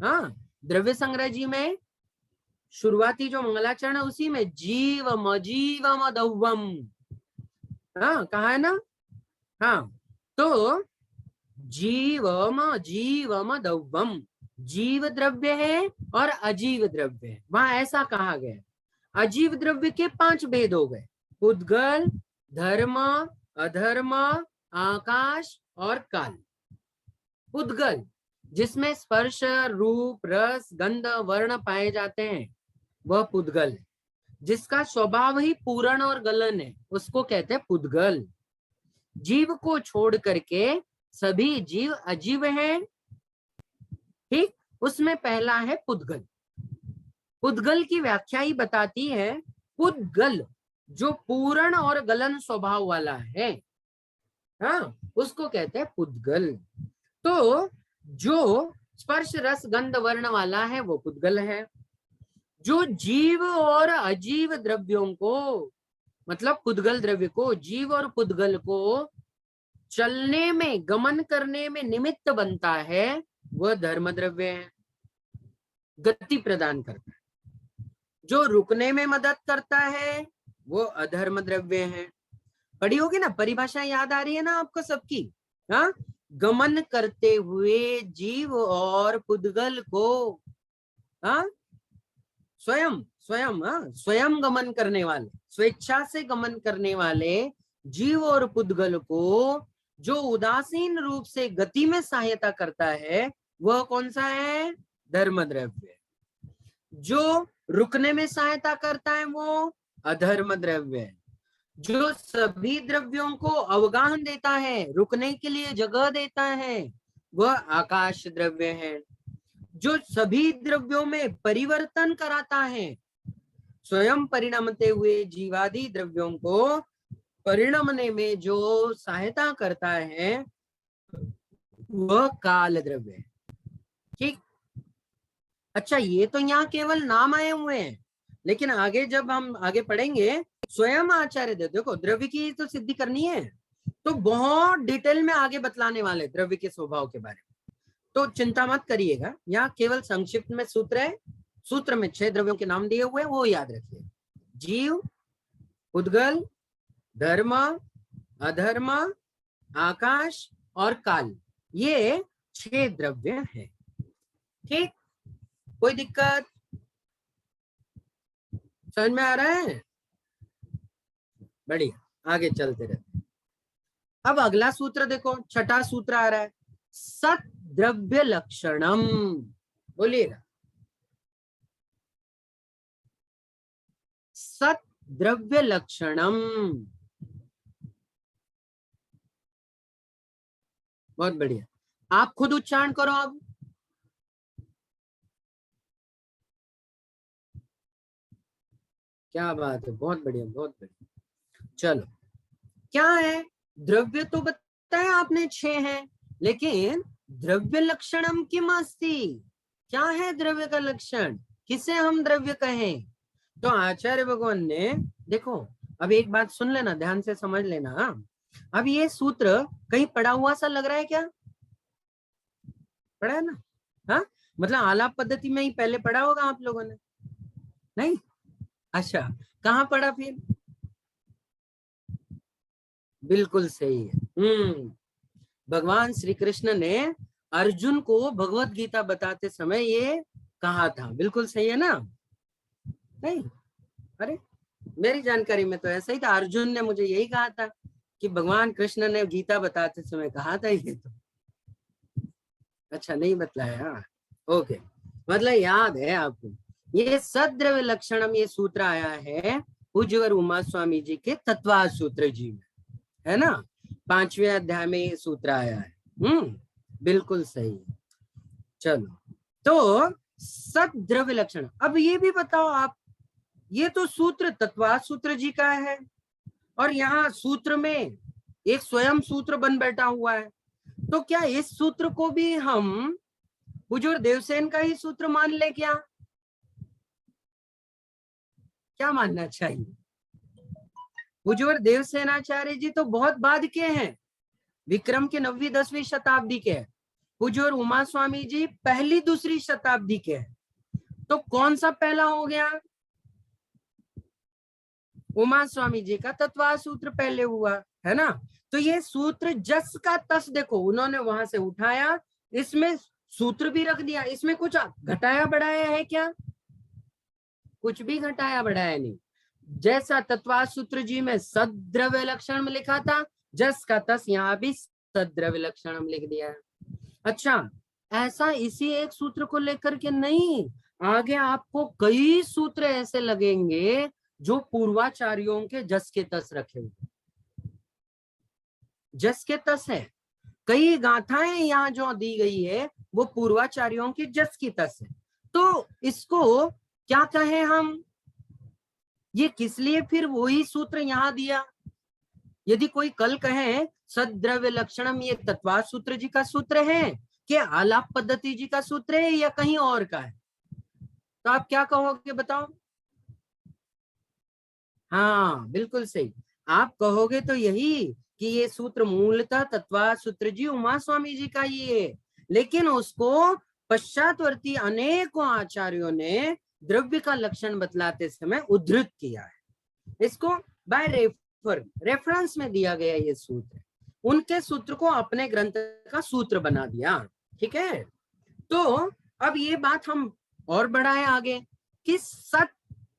हाँ, द्रव्य संग्रह जी में शुरुआती जो मंगलाचरण है उसी में जीवम अजीवम दौवम, हाँ, कहा है ना? हाँ, तो जीवम जीवम दौवम, जीव द्रव्य है और अजीव द्रव्य है। वहां ऐसा कहा गया। अजीव द्रव्य के 5 भेद हो गए, उद्गल, धर्म, अधर्म, आकाश और काल। उद्गल जिसमें स्पर्श, रूप, रस, गंध, वर्ण पाए जाते हैं, वह पुद्गल है। जिसका स्वभाव ही पूरण और गलन है, उसको कहते हैं पुद्गल। जीव को छोड़ करके सभी जीव अजीव हैं, ठीक? उसमें पहला है पुद्गल। पुद्गल की व्याख्या ही बताती है, पुद्गल जो पूरण और गलन स्वभाव वाला है, हाँ, उसको कहते हैं पुद्गल। तो जो स्पर्श, रस, गंध, वर्ण वाला है वो पुद्गल है। जो जीव और अजीव द्रव्यों को, मतलब पुद्गल द्रव्य को, जीव और पुद्गल को चलने में, गमन करने में निमित्त बनता है, वह धर्म द्रव्य है, गति प्रदान करता है। जो रुकने में मदद करता है वो अधर्म द्रव्य है। पढ़ी होगी ना, परिभाषा याद आ रही है ना आपको सबकी? हाँ, गमन करते हुए जीव और पुद्गल को, हाँ, स्वयं स्वयं गमन करने वाले, स्वेच्छा से गमन करने वाले जीव और पुद्गल को जो उदासीन रूप से गति में सहायता करता है, वह कौन सा है? धर्म द्रव्य। जो रुकने में सहायता करता है वो अधर्म द्रव्य है। जो सभी द्रव्यों को अवगाहन देता है, रुकने के लिए जगह देता है, वह आकाश द्रव्य है। जो सभी द्रव्यों में परिवर्तन कराता है, स्वयं परिणमते हुए जीवादि द्रव्यों को परिणमने में जो सहायता करता है, वह काल द्रव्य है। ठीक? अच्छा, ये तो यहाँ केवल नाम आए हुए हैं, लेकिन आगे जब हम आगे पढ़ेंगे, स्वयं आचार्य देव, देखो द्रव्य की तो सिद्धि करनी है, तो बहुत डिटेल में आगे बतलाने वाले द्रव्य के स्वभाव के बारे में। तो चिंता मत करिएगा, यहाँ केवल संक्षिप्त में सूत्र है। सूत्र में 6 द्रव्यों के नाम दिए हुए हैं, वो याद रखिए। जीव, उद्गल, धर्म, अधर्म, आकाश और काल, ये 6 द्रव्य हैं। ठीक? कोई दिक्कत? समझ में आ रहा है? बढ़िया, आगे चलते रहते। अब अगला सूत्र देखो, छठा सूत्र आ रहा है, सत द्रव्य लक्षणम। बोलिएगा, सत द्रव्य लक्षणम। बहुत बढ़िया, आप खुद उच्चारण करो अब। क्या बात है, बहुत बढ़िया, बहुत बढ़िया। चलो, क्या है, द्रव्य तो बताया आपने 6 हैं, लेकिन द्रव्य लक्षणम किम अस्ति, क्या है द्रव्य का लक्षण, किसे हम द्रव्य कहें। तो आचार्य भगवान ने, देखो अब एक बात सुन लेना, ध्यान से समझ लेना। अब ये सूत्र कहीं पढ़ा हुआ सा लग रहा है क्या, पढ़ा है ना? हाँ, मतलब आलाप पद्धति में ही पहले पढ़ा होगा आप लोगों ने, नहीं? अच्छा, कहाँ पढ़ा फिर? बिल्कुल सही है। भगवान श्री कृष्ण ने अर्जुन को भगवत गीता बताते समय ये कहा था, बिल्कुल सही है ना? नहीं? अरे, मेरी जानकारी में तो ऐसा ही था, अर्जुन ने मुझे यही कहा था कि भगवान कृष्ण ने गीता बताते समय कहा था ये तो। अच्छा, नहीं बतलाया? ओके, मतलब याद है आपको। ये सद्रव्य लक्षणम, ये सूत्र आया है पूज्यवर उमा स्वामी जी के तत्वा सूत्र जी में, है ना? 5वें अध्याय में ये सूत्र आया है। बिल्कुल सही है। चलो, तो सद्रव्य लक्षण, अब ये भी बताओ आप, ये तो सूत्र तत्वा सूत्र जी का है, और यहाँ सूत्र में एक स्वयं सूत्र बन बैठा हुआ है, तो क्या इस सूत्र को भी हम हुजूर देवसेन का ही सूत्र मान ले क्या? क्या मानना चाहिए? हुजूर देवसेनाचार्य जी तो बहुत बाद के हैं, विक्रम के 9वीं 10वीं शताब्दी के हैं। हुजूर उमा स्वामी जी पहली दूसरी शताब्दी के हैं। तो कौन सा पहला हो गया? उमा स्वामी जी का तत्वा सूत्र पहले हुआ, है ना? तो ये सूत्र जस का तस, देखो उन्होंने वहां से उठाया, इसमें सूत्र भी रख दिया, इसमें कुछ घटाया बढ़ाया है क्या? कुछ भी घटाया बढ़ाया नहीं। जैसा तत्वा सूत्र जी में सद्रव्य लक्षण में लिखा था, जस का तस यहाँ भी सद्रव्य लक्षण में लिख दिया है। अच्छा, ऐसा इसी एक सूत्र को लेकर के नहीं, आगे आपको कई सूत्र ऐसे लगेंगे जो पूर्वाचार्यों के जस के तस रखे हुए, जस के तस है। कई गाथाएं यहाँ जो दी गई है वो पूर्वाचार्यों की जस की तस है। तो इसको क्या कहें हम, ये किस लिए फिर वही सूत्र यहाँ दिया? यदि कोई कल कहे सद्रव्य लक्षणम ये तत्वा सूत्र जी का सूत्र है, कि आलाप पद्धति जी का सूत्र है, या कहीं और का है, तो आप क्या कहोगे बताओ? हाँ, बिल्कुल सही, आप कहोगे तो यही कि ये सूत्र मूलतः तत्वा सूत्र जी उमा स्वामी जी का ही है, लेकिन उसको पश्चातवर्ती अनेकों आचार्यों ने द्रव्य का लक्षण बतलाते समय उद्धृत किया है। इसको बाय रेफरेंस में दिया गया ये सूत्र, उनके सूत्र को अपने ग्रंथ का सूत्र बना दिया। ठीक है, तो अब ये बात हम और बढ़ाएं आगे कि सत,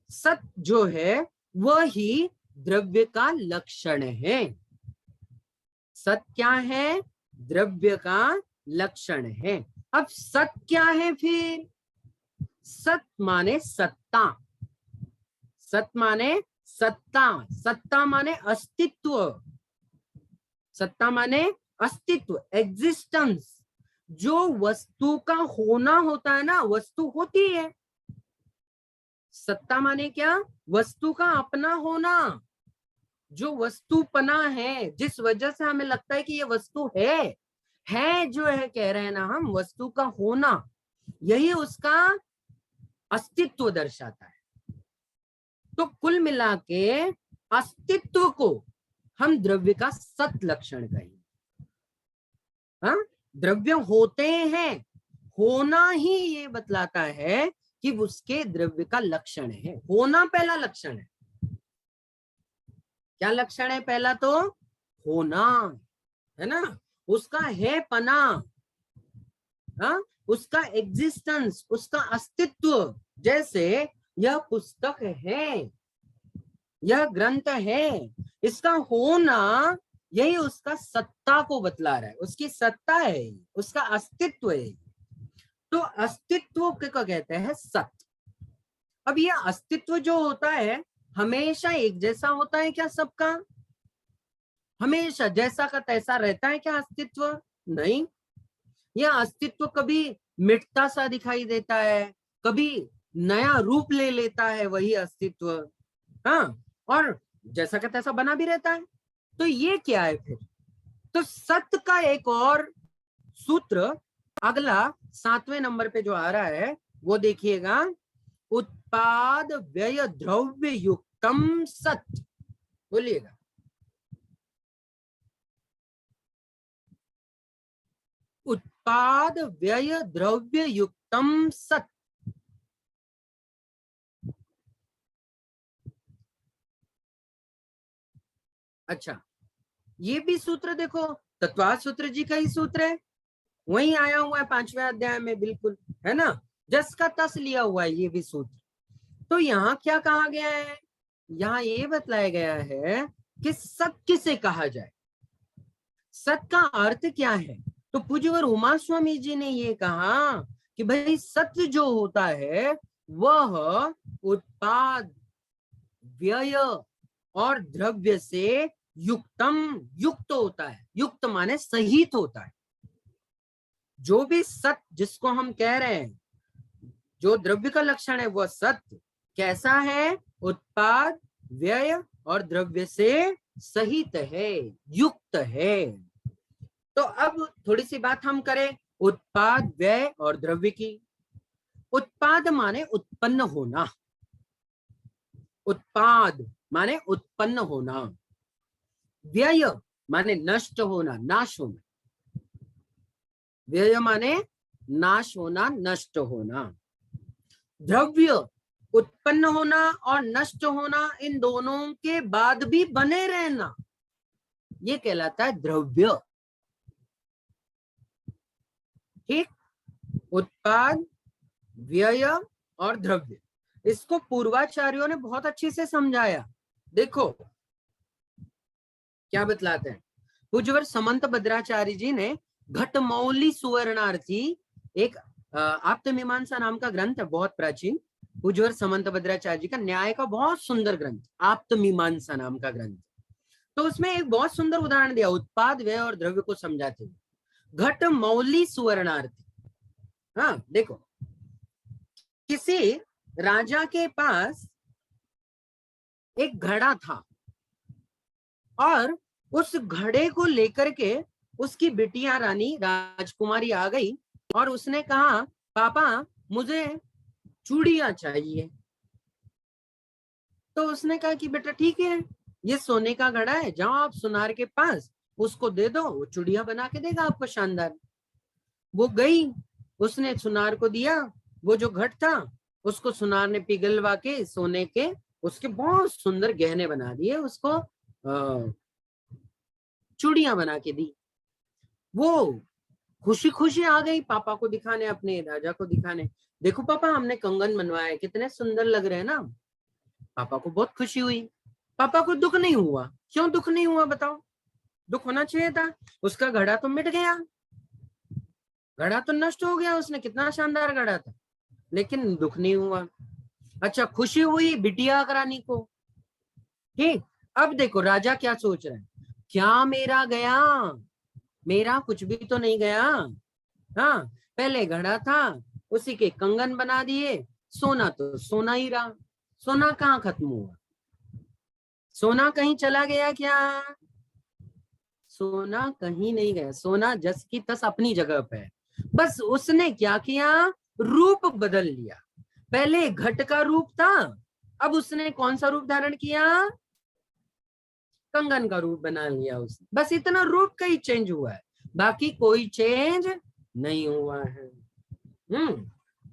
सत जो है वह ही द्रव्य का लक्षण है। सत क्या है? द्रव्य का लक्षण है। अब सत क्या है फिर? सत माने सत्ता, सत माने सत्ता, सत्ता माने अस्तित्व, सत्ता माने अस्तित्व, एग्जिस्टेंस। जो वस्तु का होना होता है ना, वस्तु होती है। सत्ता माने क्या? वस्तु का अपना होना, जो वस्तुपना है, जिस वजह से हमें लगता है कि ये वस्तु है जो है, कह रहे हैं ना हम, वस्तु का होना, यही उसका अस्तित्व दर्शाता है। तो कुल मिला के अस्तित्व को हम द्रव्य का सत लक्षण कहेंगे। हाँ, द्रव्य होते हैं, होना ही ये बतलाता है कि उसके द्रव्य का लक्षण है, होना पहला लक्षण है। क्या लक्षण है पहला? तो होना, है ना, उसका है पना, हाँ, उसका एग्जिस्टेंस, उसका अस्तित्व। जैसे यह पुस्तक है, यह ग्रंथ है, इसका होना यही उसका सत्ता को बतला रहा है, उसकी सत्ता है, उसका अस्तित्व है। तो अस्तित्व को कहते हैं सत्य। अब ये अस्तित्व जो होता है हमेशा एक जैसा होता है क्या सबका? हमेशा जैसा का तैसा रहता है क्या अस्तित्व? नहीं। यह अस्तित्व कभी मिटता सा दिखाई देता है, कभी नया रूप ले लेता है वही अस्तित्व, हाँ, और जैसा का तैसा बना भी रहता है। तो ये क्या है फिर? तो सत्य का एक और सूत्र अगला 7वें नंबर पे जो आ रहा है वो देखिएगा, उत्पाद व्यय द्रव्य युक्तम सत्य। बोलिएगा, उत्पाद व्यय द्रव्य युक्तम सत्य। अच्छा, ये भी सूत्र देखो, तत्वाद सूत्र जी का ही सूत्र है, वही आया हुआ है 5वें अध्याय में, बिल्कुल है ना, जस का तस लिया हुआ है ये भी सूत्र। तो यहाँ क्या कहा गया है? यहाँ ये बतलाया गया है कि सत्य किसे कहा जाए, सत्य का अर्थ क्या है। तो पूज्यवर उमा स्वामी जी ने ये कहा कि भाई सत्य जो होता है वह उत्पाद व्यय और द्रव्य से युक्त होता है। युक्त माने सहित होता है। जो भी सत्य जिसको हम कह रहे हैं, जो द्रव्य का लक्षण है वह सत्य कैसा है? उत्पाद व्यय और द्रव्य से सहित है, युक्त है। तो अब थोड़ी सी बात हम करें उत्पाद व्यय और द्रव्य की। उत्पाद माने उत्पन्न होना, उत्पाद माने उत्पन्न होना, व्यय माने नष्ट होना, नाश होना, व्यय माने नाश होना, नष्ट होना। द्रव्य उत्पन्न होना और नष्ट होना, इन दोनों के बाद भी बने रहना, ये कहलाता है द्रव्य। ठीक, उत्पाद व्यय और द्रव्य, इसको पूर्वाचार्यों ने बहुत अच्छे से समझाया। देखो क्या बतलाते हैं, पूज्यवर समंत भद्राचार्य जी ने घटमौली सुवर्णार्थी एक आप्तमीमांसा नाम का ग्रंथ है, बहुत प्राचीन, पूज्यवर समंत भद्राचार्य जी का न्याय का बहुत सुंदर ग्रंथ, आप्तमीमांसा नाम का ग्रंथ। तो उसमें एक बहुत सुंदर उदाहरण दिया उत्पाद व्यय और द्रव्य को समझाते हुए। घटमौली सुवर्णार्थी, हाँ देखो, किसी राजा के पास एक घड़ा था और उस घड़े को लेकर के उसकी बिटिया रानी राजकुमारी आ गई और उसने कहा पापा मुझे चूड़ियां चाहिए। तो उसने कहा कि बेटा ठीक है, ये सोने का घड़ा है, जाओ आप सुनार के पास उसको दे दो, वो चूड़ियां बना के देगा आपको शानदार। वो गई, उसने सुनार को दिया, वो जो घट था उसको सुनार ने पिघलवा के सोने के उसके बहुत सुंदर गहने बना दिए, उसको चूड़ियां बना के दी। वो खुशी खुशी आ गई पापा को दिखाने, अपने राजा को दिखाने, देखो पापा हमने कंगन बनवाए, कितने सुंदर लग रहे हैं ना। पापा को बहुत खुशी हुई, पापा को दुख नहीं हुआ। क्यों दुख नहीं हुआ बताओ? दुख होना चाहिए था, उसका घड़ा तो मिट गया, घड़ा तो नष्ट हो गया, उसने कितना शानदार घड़ा था, लेकिन दुख नहीं हुआ। अच्छा, खुशी हुई बिटिया रानी को। ठीक, अब देखो राजा क्या सोच रहे हैं, क्या मेरा गया, मेरा कुछ भी तो नहीं गया। हाँ, पहले घड़ा था, उसी के कंगन बना दिए, सोना तो सोना ही रहा, सोना कहाँ खत्म हुआ, सोना कहीं चला गया क्या? सोना कहीं नहीं गया, सोना जस की तस अपनी जगह पे है। बस उसने क्या किया, रूप बदल लिया। पहले घट का रूप था, अब उसने कौन सा रूप धारण किया? कंगन का रूप बना लिया उसने। बस इतना रूप का ही चेंज हुआ है, बाकी कोई चेंज नहीं हुआ है।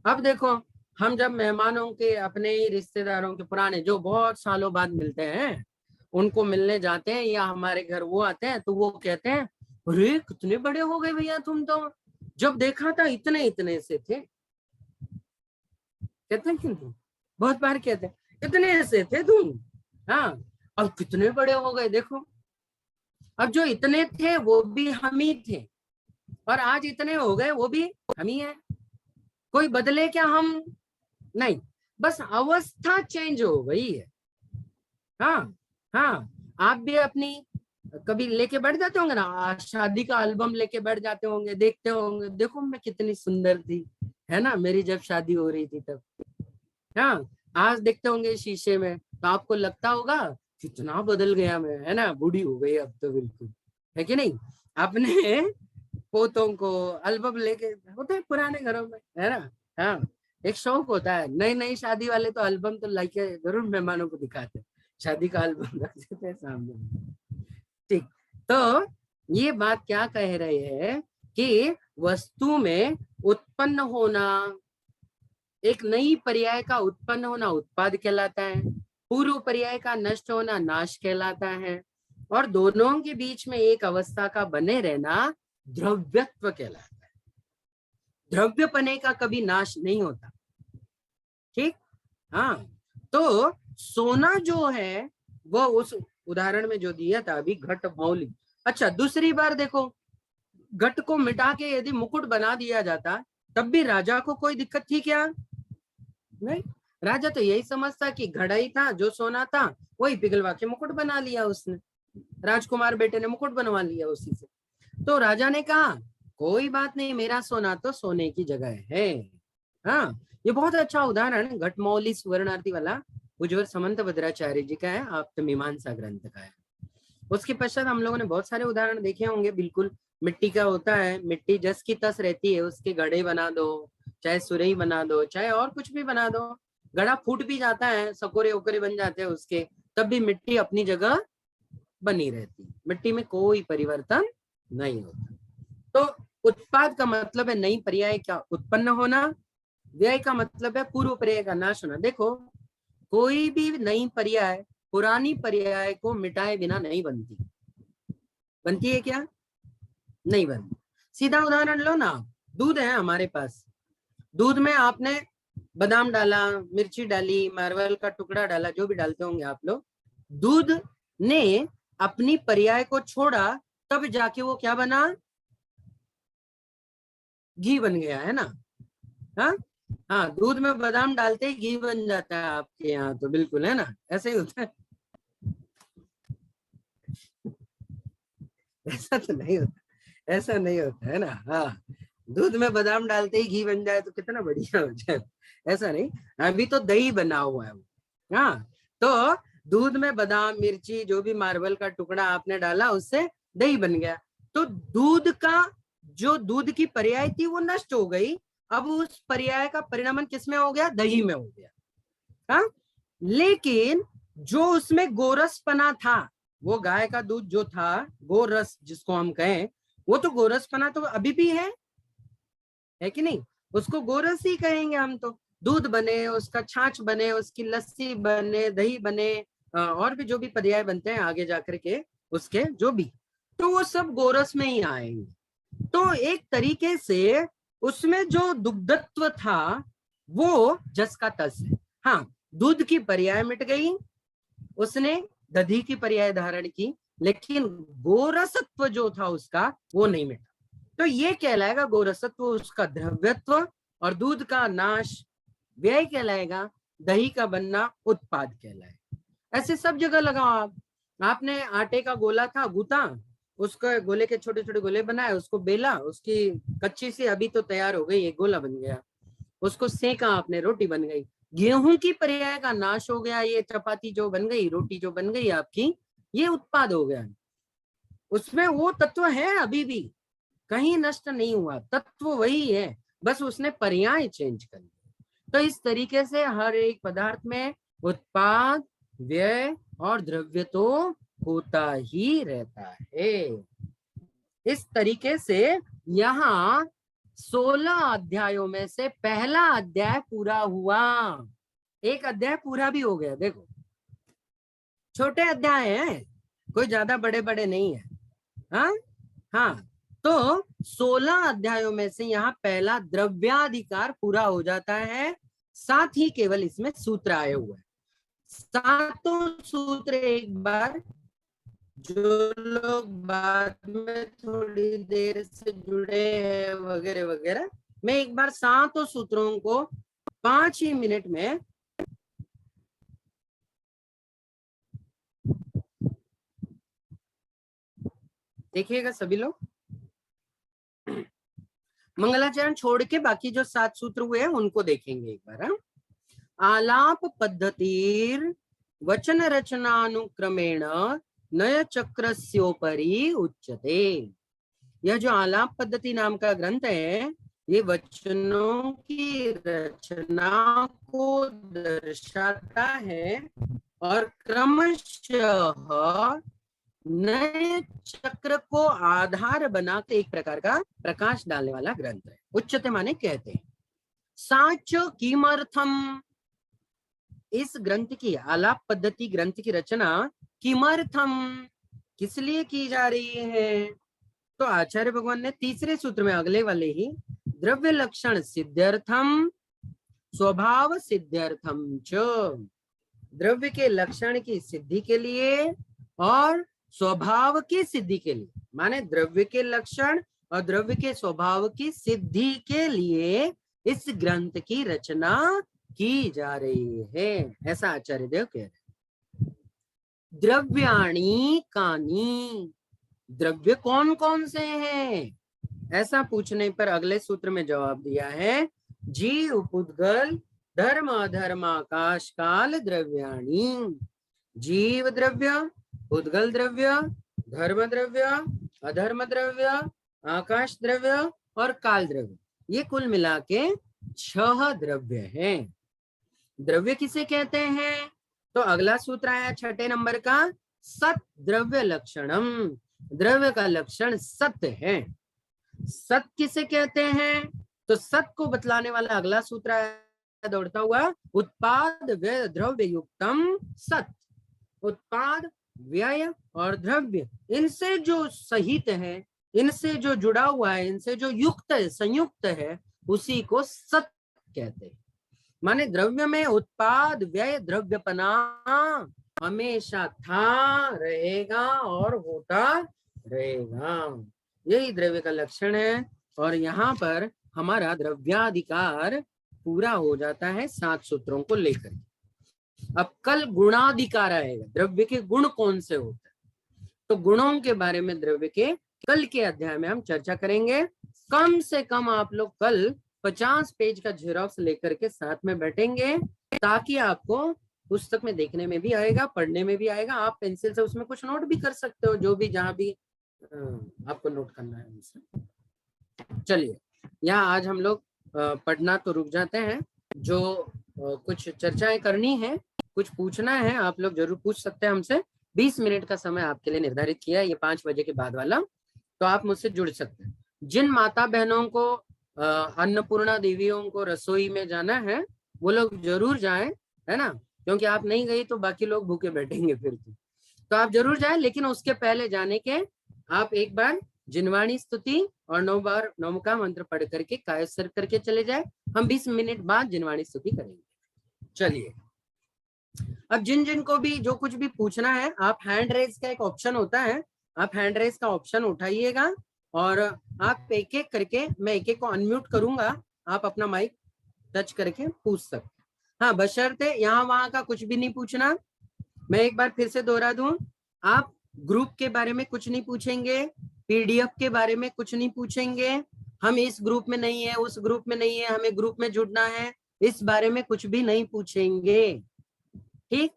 अब देखो, हम जब मेहमानों के, अपने ही रिश्तेदारों के पुराने जो बहुत सालों बाद मिलते हैं, उनको मिलने जाते हैं या हमारे घर वो आते हैं, तो वो कहते हैं अरे कितने बड़े हो गए भैया तुम तो, जब देखा था इतने इतने से थे। कहते हैं क्यों? बहुत बार कहते हैं इतने से थे तुम, हाँ, अब कितने बड़े हो गए देखो। अब जो इतने थे वो भी हम ही थे, और आज इतने हो गए वो भी हम ही है। कोई बदले क्या हम? नहीं, बस अवस्था चेंज हो गई है। हाँ, हाँ, आप भी अपनी कभी लेके बैठ जाते होंगे ना, शादी का एल्बम लेके बैठ जाते होंगे, देखते होंगे, देखो मैं कितनी सुंदर थी, है ना, मेरी जब शादी हो रही थी तब। हाँ, आज देखते होंगे शीशे में तो आपको लगता होगा कितना बदल गया मैं, है ना, बूढ़ी हो गई अब तो बिल्कुल, है कि नहीं। अपने पोतों को एल्बम लेके होते हैं पुराने घरों में, है ना। हाँ, एक शौक होता है, नई नई शादी वाले तो एल्बम तो लाके जरूर मेहमानों को दिखाते हैं, शादी का एल्बम रख देते हैं सामने। ठीक, तो ये बात क्या कह रहे हैं कि वस्तु में उत्पन्न होना, एक नई पर्याय का उत्पन्न होना उत्पाद कहलाता है, पूर्व पर्याय का नष्ट होना नाश कहलाता है, और दोनों के बीच में एक अवस्था का बने रहना द्रव्यत्व कहलाता है। द्रव्यपने का कभी नाश नहीं होता। ठीक, हाँ, तो सोना जो है वो उस उदाहरण में जो दिया था अभी, घट मौली। अच्छा, दूसरी बार देखो, घट को मिटा के यदि मुकुट बना दिया जाता तब भी राजा को कोई दिक्कत थी क्या? नहीं, राजा तो यही समझता कि घड़ा ही था, जो सोना था वही पिघलवा के मुकुट बना लिया उसने, राजकुमार बेटे ने मुकुट बनवा लिया उसी से। तो राजा ने कहा कोई बात नहीं, मेरा सोना तो सोने की जगह है। हाँ, ये बहुत अच्छा उदाहरण घटमौली सुवर्णार्थी वाला उज्ज्वल समंत भद्राचार्य जी का है, आप मीमांसा ग्रंथ का है। उसके पश्चात हम लोगों ने बहुत सारे उदाहरण देखे होंगे, बिल्कुल मिट्टी का होता है, मिट्टी जस की तस रहती है, उसके घड़े बना दो, चाहे सुरई बना दो, चाहे और कुछ भी बना दो, घड़ा फूट भी जाता है, सकोरे ओकरे बन जाते हैं उसके, तब भी मिट्टी अपनी जगह बनी रहती है, मिट्टी में कोई परिवर्तन नहीं होता। तो उत्पाद का मतलब है नई पर्याय का उत्पन्न होना, व्यय का मतलब है पूर्व पर्याय का नाश होना। देखो, कोई भी नई पर्याय पुरानी पर्याय को मिटाए बिना नहीं बनती। बनती है क्या? नहीं बनती। सीधा उदाहरण लो ना, दूध है हमारे पास, दूध में आपने बादाम डाला, मिर्ची डाली, मार्वल का टुकड़ा डाला, जो भी डालते होंगे आप लोग, दूध ने अपनी पर्याय को छोड़ा, तब जाके वो क्या बना? घी बन गया, है ना। हाँ, हाँ, दूध में बादाम डालते ही घी बन जाता है आपके यहाँ तो, बिल्कुल, है ना, ऐसे ही होता है। ऐसा तो नहीं होता, ऐसा नहीं होता है ना। हाँ, दूध में बादाम डालते ही घी बन जाए तो कितना बढ़िया हो जाए, ऐसा नहीं। अभी तो दही बना हुआ है वो। हाँ, तो दूध में बादाम, मिर्ची, जो भी मार्बल का टुकड़ा आपने डाला, उससे दही बन गया। तो दूध का जो दूध की पर्याय थी वो नष्ट हो गई, अब उस पर्याय का परिणामन किसमें हो गया? दही में हो गया। हाँ, लेकिन जो उसमें गोरसपना था, वो गाय का दूध जो था, गोरस जिसको हम कहें, वो तो गोरसपना तो अभी भी है कि नहीं? उसको गोरस ही कहेंगे हम तो। दूध बने, उसका छाछ बने, उसकी लस्सी बने, दही बने, और भी जो भी पर्याय बनते हैं आगे जाकर के उसके जो भी, तो वो सब गोरस में ही आएंगे। तो एक तरीके से उसमें जो दुग्धत्व था वो जस का तस है। हाँ, दूध की पर्याय मिट गई, उसने दधी की पर्याय धारण की, लेकिन गोरसत्व जो था उसका वो नहीं मिटा। तो ये कहलाएगा गोरसत्व उसका द्रव्यत्व, और दूध का नाश व्यय कहलाएगा, दही का बनना उत्पाद कहलाएगा। ऐसे सब जगह लगाओ आप। आपने आटे का गोला था गूथा, उसको गोले के छोटे छोटे गोले बनाए, उसको बेला, उसकी कच्ची सी अभी तो तैयार हो गई, एक गोला बन गया, उसको सेका आपने, रोटी बन गई। गेहूं की पर्याय का नाश हो गया, ये चपाती जो बन गई, रोटी जो बन गई आपकी, ये उत्पाद हो गया। उसमें वो तत्व है अभी भी, कहीं नष्ट नहीं हुआ, तत्व वही है, बस उसने पर्याय चेंज कर दिया। तो इस तरीके से हर एक पदार्थ में उत्पाद, व्यय और द्रव्य तो होता ही रहता है। इस तरीके से यहाँ 16 अध्यायों में से पहला अध्याय पूरा हुआ, एक अध्याय पूरा भी हो गया। देखो, छोटे अध्याय हैं, कोई ज्यादा बड़े बड़े नहीं है। हाँ, हाँ, तो 16 अध्यायों में से यहाँ पहला द्रव्याधिकार पूरा हो जाता है, साथ ही केवल इसमें सूत्र आए हुए हैं। सातों सूत्र एक बार, जो लोग बाद में थोड़ी देर से जुड़े हैं वगैरह वगैरह, मैं एक बार सातों सूत्रों को 5 ही मिनट में देखिएगा सभी लोग। मंगलाचरण छोड़ के बाकी जो 7 सूत्र हुए हैं उनको देखेंगे एक बार। हाँ? आलाप पद्धतिर वचन रचनानुक्रमेण नय चक्रस्योपरि उच्यते। यह जो आलाप पद्धति नाम का ग्रंथ है, ये वचनों की रचना को दर्शाता है और क्रमशः नए चक्र को आधार बना के एक प्रकार का प्रकाश डालने वाला ग्रंथ है। उच्चते माने कहते हैं। साच किमर्थम, इस ग्रंथ की, आलाप पद्धति ग्रंथ की रचना किमर्थम, किस लिए की जा रही है? तो आचार्य भगवान ने तीसरे सूत्र में, अगले वाले ही, द्रव्य लक्षण सिद्ध्यर्थम स्वभाव सिद्ध्यर्थम च, द्रव्य के लक्षण की सिद्धि के लिए और स्वभाव की सिद्धि के लिए, माने द्रव्य के लक्षण और द्रव्य के स्वभाव की सिद्धि के लिए इस ग्रंथ की रचना की जा रही है, ऐसा आचार्य देव कह रहे हैं। द्रव्याणि कानि, द्रव्य कौन कौन से हैं? ऐसा पूछने पर अगले सूत्र में जवाब दिया है, जीव पुद्गल धर्म अधर्म आकाश काल द्रव्याणि। जीव द्रव्य, पुद्गल द्रव्य, धर्म द्रव्य, अधर्म द्रव्य, आकाश द्रव्य और काल द्रव्य, ये कुल मिला के 6 द्रव्य हैं। द्रव्य किसे कहते हैं? तो अगला सूत्र आया 6 नंबर का, सत द्रव्य लक्षणम, द्रव्य का लक्षण सत्य है। सत किसे कहते हैं? तो सत को बतलाने वाला अगला सूत्र आया दौड़ता हुआ, उत्पाद व्यय द्रव्य युक्तम सत। उत्पाद, व्यय और द्रव्य, इनसे जो सहित है, इनसे जो जुड़ा हुआ है, इनसे जो युक्त है, संयुक्त है, उसी को सत कहते हैं। माने द्रव्य में उत्पाद व्यय द्रव्यपना हमेशा था, रहेगा और होता रहेगा, यही द्रव्य का लक्षण है। और यहाँ पर हमारा द्रव्याधिकार पूरा हो जाता है 7 सूत्रों को लेकर। अब कल गुणाधिकार आएगा, द्रव्य के गुण कौन से होते हैं, तो गुणों के बारे में द्रव्य के कल के अध्याय में हम चर्चा करेंगे। कम से कम आप लोग कल 50 पेज का झेरॉक्स लेकर के साथ में बैठेंगे, ताकि आपको पुस्तक में देखने में भी आएगा, पढ़ने में भी आएगा। आप पेंसिल से उसमें कुछ नोट भी कर सकते हो, जो भी जहां भी आपको नोट करना है उनसे। चलिए, यहाँ आज हम लोग पढ़ना तो रुक जाते हैं। जो कुछ चर्चाएं करनी है, कुछ पूछना है, आप लोग जरूर पूछ सकते हैं हमसे। 20 मिनट का समय आपके लिए निर्धारित किया है, ये 5 बजे के बाद वाला, तो आप मुझसे जुड़ सकते हैं। जिन माता बहनों को अन्नपूर्णा देवियों को रसोई में जाना है, वो लोग जरूर जाएं, है ना, क्योंकि आप नहीं गई तो बाकी लोग भूखे बैठेंगे फिर। तो आप जरूर जाएं, लेकिन उसके पहले जाने के आप एक बार जिनवाणी स्तुति और 9 बार नौम का मंत्र पढ़ करके कायस्तर करके चले जाए। हम 20 मिनट बाद जिनवाणी स्तुति करेंगे। चलिए, अब जिन जिन को भी जो कुछ भी पूछना है, आप हैंड रेज का एक ऑप्शन होता है, आप हैंड रेज का ऑप्शन उठाइएगा और आप एक एक करके, मैं एक एक को अनम्यूट करूंगा, आप अपना माइक टच करके पूछ सकते। हाँ, बशर्ते यहाँ वहां का कुछ भी नहीं पूछना। मैं एक बार फिर से दोहरा दूं, आप ग्रुप के बारे में कुछ नहीं पूछेंगे, पीडीएफ के बारे में कुछ नहीं पूछेंगे, हम इस ग्रुप में नहीं है, उस ग्रुप में नहीं है, हमें ग्रुप में जुड़ना है, इस बारे में कुछ भी नहीं पूछेंगे। ठीक,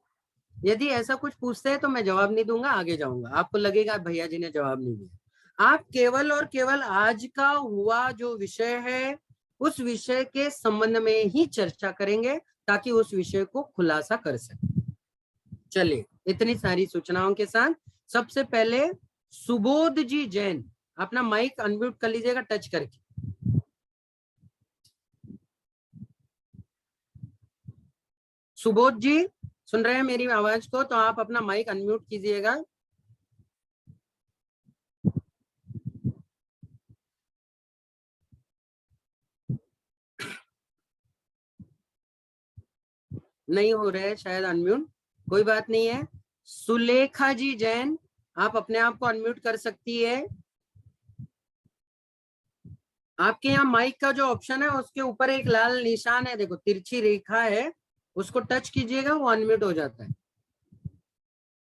यदि ऐसा कुछ पूछते हैं तो मैं जवाब नहीं दूंगा, आगे जाऊंगा। आपको लगेगा भैया जी ने जवाब नहीं दिया। आप केवल और केवल आज का हुआ जो विषय है, उस विषय के संबंध में ही चर्चा करेंगे, ताकि उस विषय को खुलासा कर सके। चलिए, इतनी सारी सूचनाओं के साथ सबसे पहले सुबोध जी जैन, अपना माइक अनम्यूट कर लीजिएगा टच करके। सुबोध जी सुन रहे हैं मेरी आवाज को? तो आप अपना माइक अनम्यूट कीजिएगा। नहीं हो रहे शायद अनम्यूट। कोई बात नहीं है। सुलेखा जी जैन, आप अपने आप को अनम्यूट कर सकती है। आपके यहाँ माइक का जो ऑप्शन है उसके ऊपर एक लाल निशान है, देखो तिरछी रेखा है, उसको टच कीजिएगा, वो अनम्यूट हो जाता है।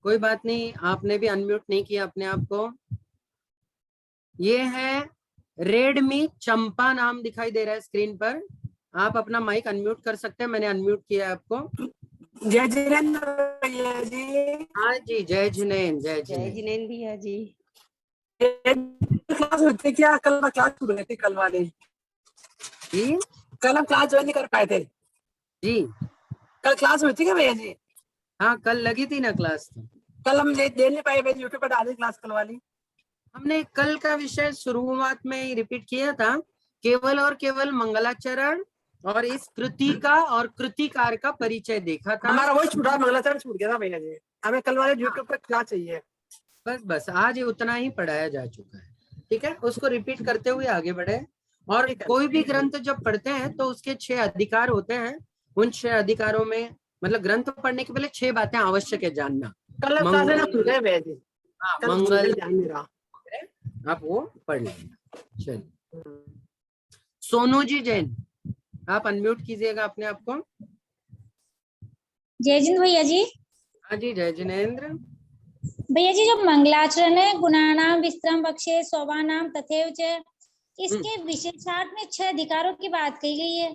कोई बात नहीं, आपने भी अनम्यूट नहीं किया अपने आप को। ये है रेडमी चंपा, नाम दिखाई दे रहा है स्क्रीन पर। आप अपना माइक अनम्यूट कर सकते हैं, मैंने अनम्यूट किया है आपको। जय जिनेन्द्र भैया जी। हाँ जी, जय जिनेन्द्र, जय जय जिनेन्द्र। जिनेन्द्र भैया जी। क्लास होती क्या? कल क्लास शुरू हुई थी कल वाली। जी कल हम क्लास ज्वाइन नहीं कर पाए थे। जी, कल क्लास हुई थी क्या भैया जी? हाँ कल लगी थी ना क्लास। तो कल हम दे नहीं पाए भैया, यूट्यूब पर डाली क्लास कल वाली। हमने कल का विषय शुरुआत में ही रिपीट किया था, केवल और केवल मंगलाचरण और इस कृति का और कृतिकार का परिचय देखा था। हमारा वही छूटा, मंगलाचरण छूट गया था भैया जी। हमें कल वाले यूट्यूब पर क्लास चाहिए। बस आज उतना ही पढ़ाया जा चुका है, ठीक है, उसको रिपीट करते हुए आगे बढ़े। और कोई भी ग्रंथ जब पढ़ते हैं तो उसके 6 अधिकार होते हैं। उन 6 अधिकारों में मतलब ग्रंथ पढ़ने के पहले 6 बातें आवश्यक है जानना। कल क्लास लेना छूट गए भैया जी। हाँ, कल मंगल, ध्यान नहीं रहा। आप वो पढ़ लेंगे। चलिए, सोनू जी जैन, आप अनम्यूट कीजिएगा अपने आप को। जय जिनेन्द्र भैया जी। हाँ जी, जय जिनेन्द्र। भैया जी, जो मंगलाचरण है, गुणानाम विस्तरम बक्षे सोवानाम तथैव च, इसके विशेषार्थ में 6 अधिकारों की बात कही गई है।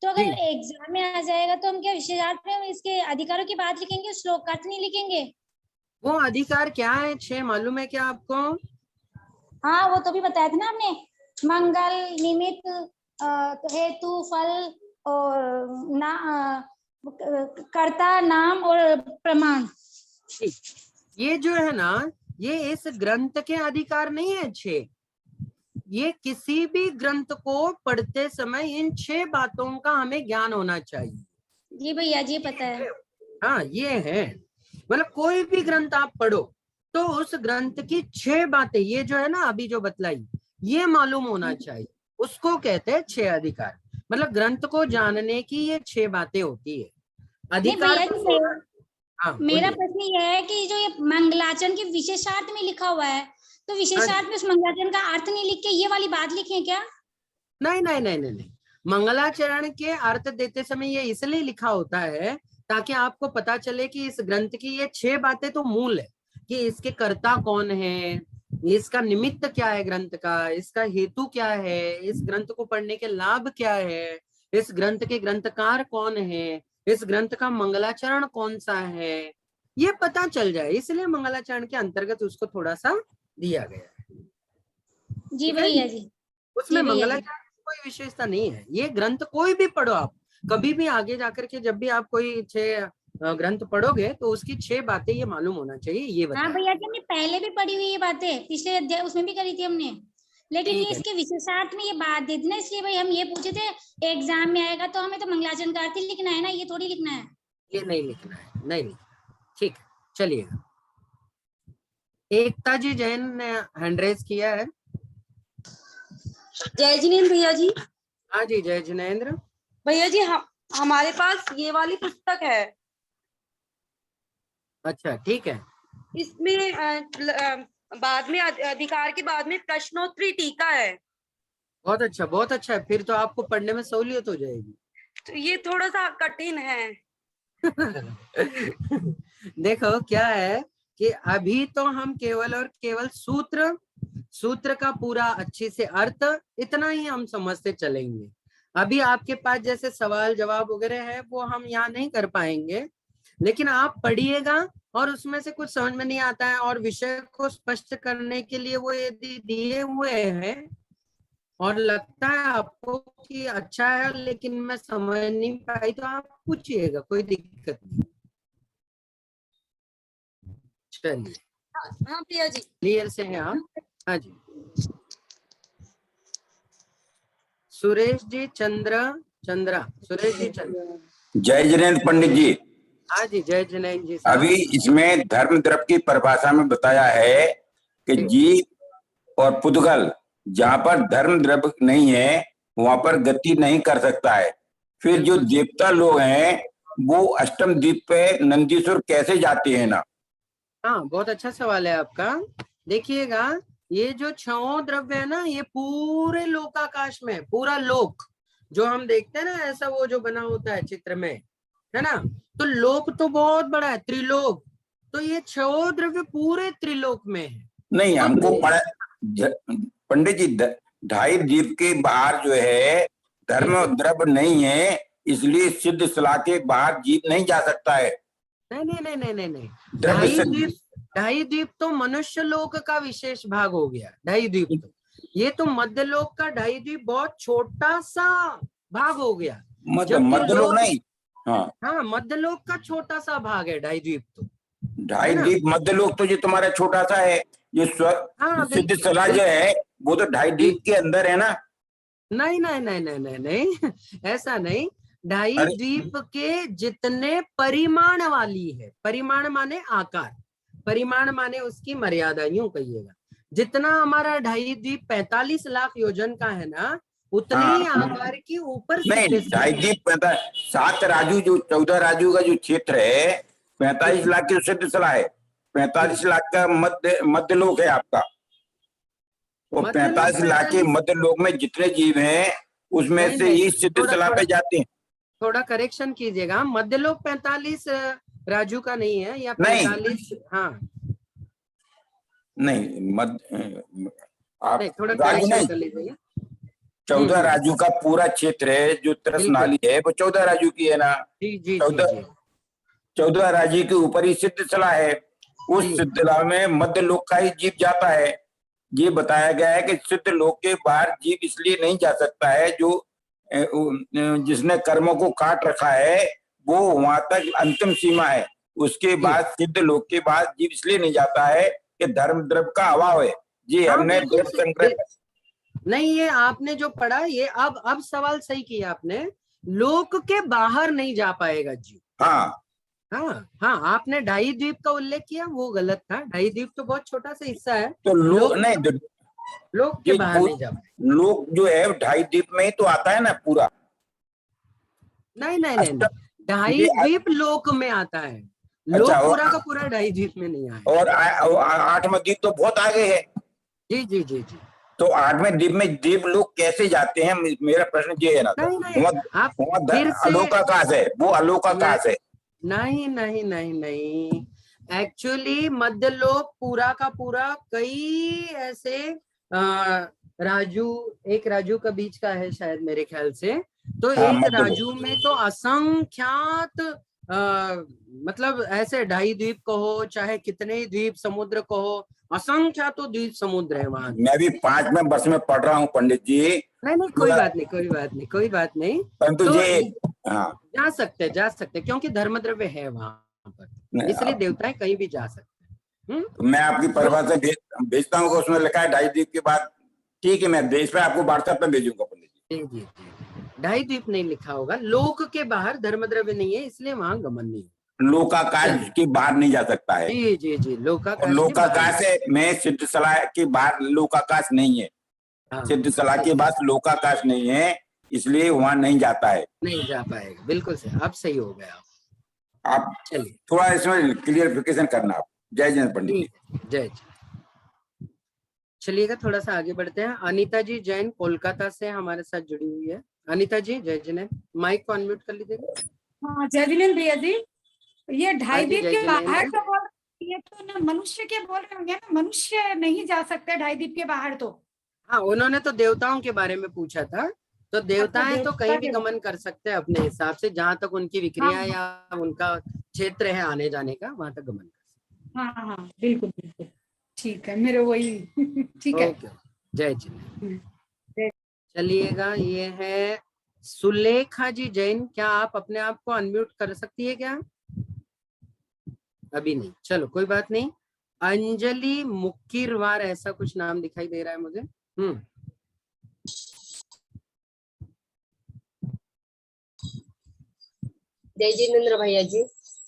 तो अगर जी। एग्जाम में आ जाएगा तो हम क्या विशेषार्थ में इसके अधिकारों की बात लिखेंगे, श्लोक का अर्थ नहीं लिखेंगे? वो अधिकार क्या है 6, मालूम है क्या आपको? हाँ, वो तो भी बताया था ना आपने, मंगल, निमित्त, हेतु, फल और कर्ता, नाम और प्रमाण। ये जो है ना, ये इस ग्रंथ के अधिकार नहीं है 6। ये किसी भी ग्रंथ को पढ़ते समय इन 6 बातों का हमें ज्ञान होना चाहिए। जी भैया जी, पता है। हाँ, ये है, मतलब कोई भी ग्रंथ आप पढ़ो तो उस ग्रंथ की 6 बातें, ये जो है ना अभी जो बतलाई, ये मालूम होना चाहिए। उसको कहते हैं 6 अधिकार। मतलब ग्रंथ को जानने की ये 6 बातें होती है। नहीं अधिकार भैया तो जी, हाँ, मेरा बोलिए। प्रश्न यह है कि जो ये मंगलाचरण के विशेषार्थ में लिखा हुआ है, तो विशेषार्थ में उस मंगलाचरण का अर्थ नहीं लिख के ये वाली बात लिखे क्या? नहीं नहीं नहीं नहीं नहीं, मंगलाचरण के अर्थ देते समय ये इसलिए लिखा होता है ताकि आपको पता चले कि इस ग्रंथ की ये 6 बातें तो मूल है, कि इसके कर्ता कौन है, इसका निमित्त क्या है ग्रंथ का, इसका हेतु क्या है, इस ग्रंथ को पढ़ने के लाभ क्या है, इस ग्रंथ के ग्रंथकार कौन है, इस ग्रंथ का मंगलाचरण कौन सा है, ये पता चल जाए, इसलिए मंगलाचरण के अंतर्गत उसको थोड़ा सा दिया गया है। जी ठीक है? भैया जी। उसमें जी भैया जी। मंगलाचरण की कोई विशेषता नहीं है। ये ग्रंथ कोई भी पढ़ो आप, कभी भी आगे जाकर के जब भी आप कोई 6 ग्रंथ पढ़ोगे तो उसकी 6 बातें ये मालूम होना चाहिए, ये हाँ बताया। भैया जी, हमने पहले भी पढ़ी हुई ये बातें, पिछले अध्याय उसमें भी करी थी हमने, लेकिन ये ठीक है, इसके विशेषार्थ में ये बात देती ना, इसलिए भाई हम ये पूछे थे एग्जाम में आएगा तो हमें तो मंगलाचरण का अर्थ ही लिखना है ना, ये थोड़ी लिखना है। ये नहीं लिखना है, नहीं लिखना। ठीक है, चलिएगा। एकता जी जैन ने हैंड रेज किया है। जय जिनेन्द्र भैया जी। हाँ जी, जय जिनेन्द्र। भैया जी, हमारे पास ये वाली पुस्तक है। अच्छा, ठीक है। इसमें बाद में अधिकार के बाद में प्रश्नोत्तरी टीका है। बहुत अच्छा, बहुत अच्छा है, फिर तो आपको पढ़ने में सहूलियत हो जाएगी। तो ये थोड़ा सा कठिन है। देखो क्या है कि अभी तो हम केवल और केवल सूत्र का पूरा अच्छे से अर्थ इतना ही हम समझते चलेंगे। अभी आपके पास जैसे सवाल जवाब वगैरह है वो हम यहाँ नहीं कर पाएंगे, लेकिन आप पढ़िएगा और उसमें से कुछ समझ में नहीं आता है और विषय को स्पष्ट करने के लिए वो यदि दिए हुए हैं और लगता है आपको कि अच्छा है लेकिन मैं समझ नहीं पाई, तो आप पूछिएगा, कोई दिक्कत नहीं। चलिए, हाँ भैया जी। क्लियर से हैं आप? हाँ जी। सुरेश जी चंद्रा, सुरेश जी चंद्रा। जय जिनेन्द्र पंडित जी। हाँ जी, जय जिनेन्द्र जी साहब। अभी इसमें धर्म द्रव्य की परिभाषा में बताया है कि जीव और पुद्गल, जहां पर धर्म द्रव्य नहीं है वहां पर गति नहीं कर सकता है। फिर जो देवता लोग हैं वो अष्टम द्वीप पे नंदीश्वर कैसे जाते हैं ना? हाँ, बहुत अच्छा सवाल है आपका। देखिएगा, ये जो छहों द्रव्य है ना, ये पूरे लोकाकाश में, पूरा लोक जो हम देखते हैं ना, ऐसा वो जो बना होता है चित्र में, है ना, तो लोक तो बहुत बड़ा है, त्रिलोक, तो ये छहों द्रव्य पूरे त्रिलोक में है। नहीं, तो हमको पढ़ा पंडित जी, ढाई द्वीप के बाहर जो है धर्म द्रव्य नहीं है, इसलिए सिद्ध सलाह के बाहर जीव नहीं जा सकता है। नहीं नहीं नहीं नहीं नहीं नहीं, द्रव्य ढाई द्वीप तो मनुष्य लोक का विशेष भाग हो गया। ढाई द्वीप तो, ये तो मध्य लोक का ढाई द्वीप बहुत छोटा सा भाग हो गया। मतलब मध्य लोक नहीं, हाँ, मध्य लोक का छोटा सा भाग है ढाई द्वीप तो। ढाई द्वीप मध्य लोक तो ये तुम्हारा छोटा सा है, ये सिद्ध सलाह जो है वो तो ढाई द्वीप के अंदर है ना? नहीं नहीं नहीं नहीं नहीं नहीं, ऐसा नहीं। ढाई द्वीप के जितने परिमाण वाली है, परिमाण माने आकार, परिमाण माने उसकी मर्यादा, यूं कहिएगा, जितना हमारा ढाई द्वीप 45 लाख योजन का है ना, उतने ही आकार की ऊपर नहीं, ढाई द्वीप 7 राजू, जो 14 राजू का जो क्षेत्र है 45 लाख की सिद्ध सलाह है, 45 लाख का मध्य लोक है आपका। वो 45 लाख के मध्य लोक में जितने जीव हैं उसमें से ही सिद्ध सलाह पे जाते हैं। थोड़ा करेक्शन कीजिएगा, मध्य लोक 45 राजू का नहीं है, या 45, हाँ नहीं, आप थोड़ा राजू नहीं, कर लीजिए। 14 राजू का पूरा क्षेत्र है जो त्रसनाली है, वो 14 राजू की है ना? जी जी, 14 राजू के ऊपर ही सिद्ध सलाह है। उस सिद्ध सलाह में मध्य लोक का ही जीव जाता है। ये बताया गया है कि सिद्ध लोक के बाहर जीव इसलिए नहीं जा सकता है, जो जिसने कर्मों को काट रखा है वो वहां तक अंतिम सीमा है, उसके बाद सिद्ध लोक के बाद जीव इसलिए नहीं जाता है कि धर्म द्रव्य का अभाव है। जी, हमने द्रव्य संग्रह नहीं, ये आपने जो पढ़ा, ये अब सवाल सही किया आपने, लोक के बाहर नहीं जा पाएगा जीव। हाँ हाँ, आपने ढाई द्वीप का उल्लेख किया, वो गलत था। ढाई द्वीप तो बहुत छोटा सा हिस्सा है, तो लोक नहीं, लोक के बाहर नहीं जा पाएगा। लोक जो है ढाई द्वीप में ही तो आता है ना पूरा। नहीं नहीं नहीं, ढाई द्वीप लोक में आता है, लोक पूरा का पूरा ढाई द्वीप में नहीं आया। और 8वां द्वीप तो बहुत आगे है। जी जी जी जी, तो 8वें द्वीप में देव लोग कैसे जाते हैं, मेरा प्रश्न ये है ना? अलोकाकाश है, वो अलोकाकाश है। नहीं नहीं नहीं नहीं, एक्चुअली मध्य लोक पूरा का पूरा कई ऐसे राजू, एक राजू का बीच का है शायद मेरे ख्याल से, तो एक राजू में तो असंख्यात मतलब ऐसे ढाई द्वीप कहो, चाहे कितने ही द्वीप समुद्र कहो, असंख्यात तो द्वीप समुद्र है वहां। मैं भी 5वें वर्ष में पढ़ रहा हूँ पंडित जी। नहीं, कोई बात नहीं, कोई बात नहीं, कोई बात नहीं, परंतु तो ये जा सकते क्योंकि धर्म द्रव्य है वहां पर, इसलिए देवताएं कहीं भी जा सकते हैं। मैं आपकी परिभाषा भेजता हूँ, उसमें लिखा है ढाई द्वीप के बाद। ठीक है, मैं देश पे आपको व्हाट्सएप में भेजूंगा पंडित जी। जी जी, ढाई द्वीप नहीं लिखा होगा, लोक के बाहर धर्म द्रव्य नहीं है, इसलिए वहां गमन नहीं। लोकाकाश के बाहर नहीं जा सकता है। जी जी जी, लोकाकाश में सिद्ध सलाह के बाहर लोकाकाश नहीं है। सिद्ध सलाह के बाद लोकाकाश नहीं है, इसलिए वहां नहीं जाता है, नहीं जा पाएगा। बिल्कुल सही, आप सही हो गए। आप चलिए थोड़ा इसमें क्लियरिफिकेशन करना। आप जय जय पंडित जी। जय जय। चलिएगा, थोड़ा सा आगे बढ़ते हैं। अनीता जी जैन कोलकाता से हमारे साथ जुड़ी हुई है। अनीता जी जय जिनेंद्र, माइक को अनम्यूट कर लीजिएगा। हाँ, जय जिनेंद्र भैया जी। ये ढाई द्वीप के बाहर तो बोल, ये तो ना मनुष्य के बोल रहे होंगे ना, मनुष्य नहीं जा सकते ढाई द्वीप के बाहर। तो हाँ, उन्होंने तो देवताओं के बारे में पूछा था, तो देवताएं तो कहीं भी गमन कर सकते हैं अपने हिसाब से, जहां तक उनकी विक्रिया या उनका क्षेत्र है आने जाने का, वहां तक गमन कर सकते हैं। हाँ, बिल्कुल बिल्कुल ठीक है, मेरे वही ठीक है। जय जी। चलिएगा, ये है सुलेखा जी जैन, क्या आप अपने आप को अनम्यूट कर सकती है क्या? अभी नहीं, चलो कोई बात नहीं। अंजलि मुक्कीरवार, ऐसा कुछ नाम दिखाई दे रहा है मुझे। जय जिनेंद्र भैया जी।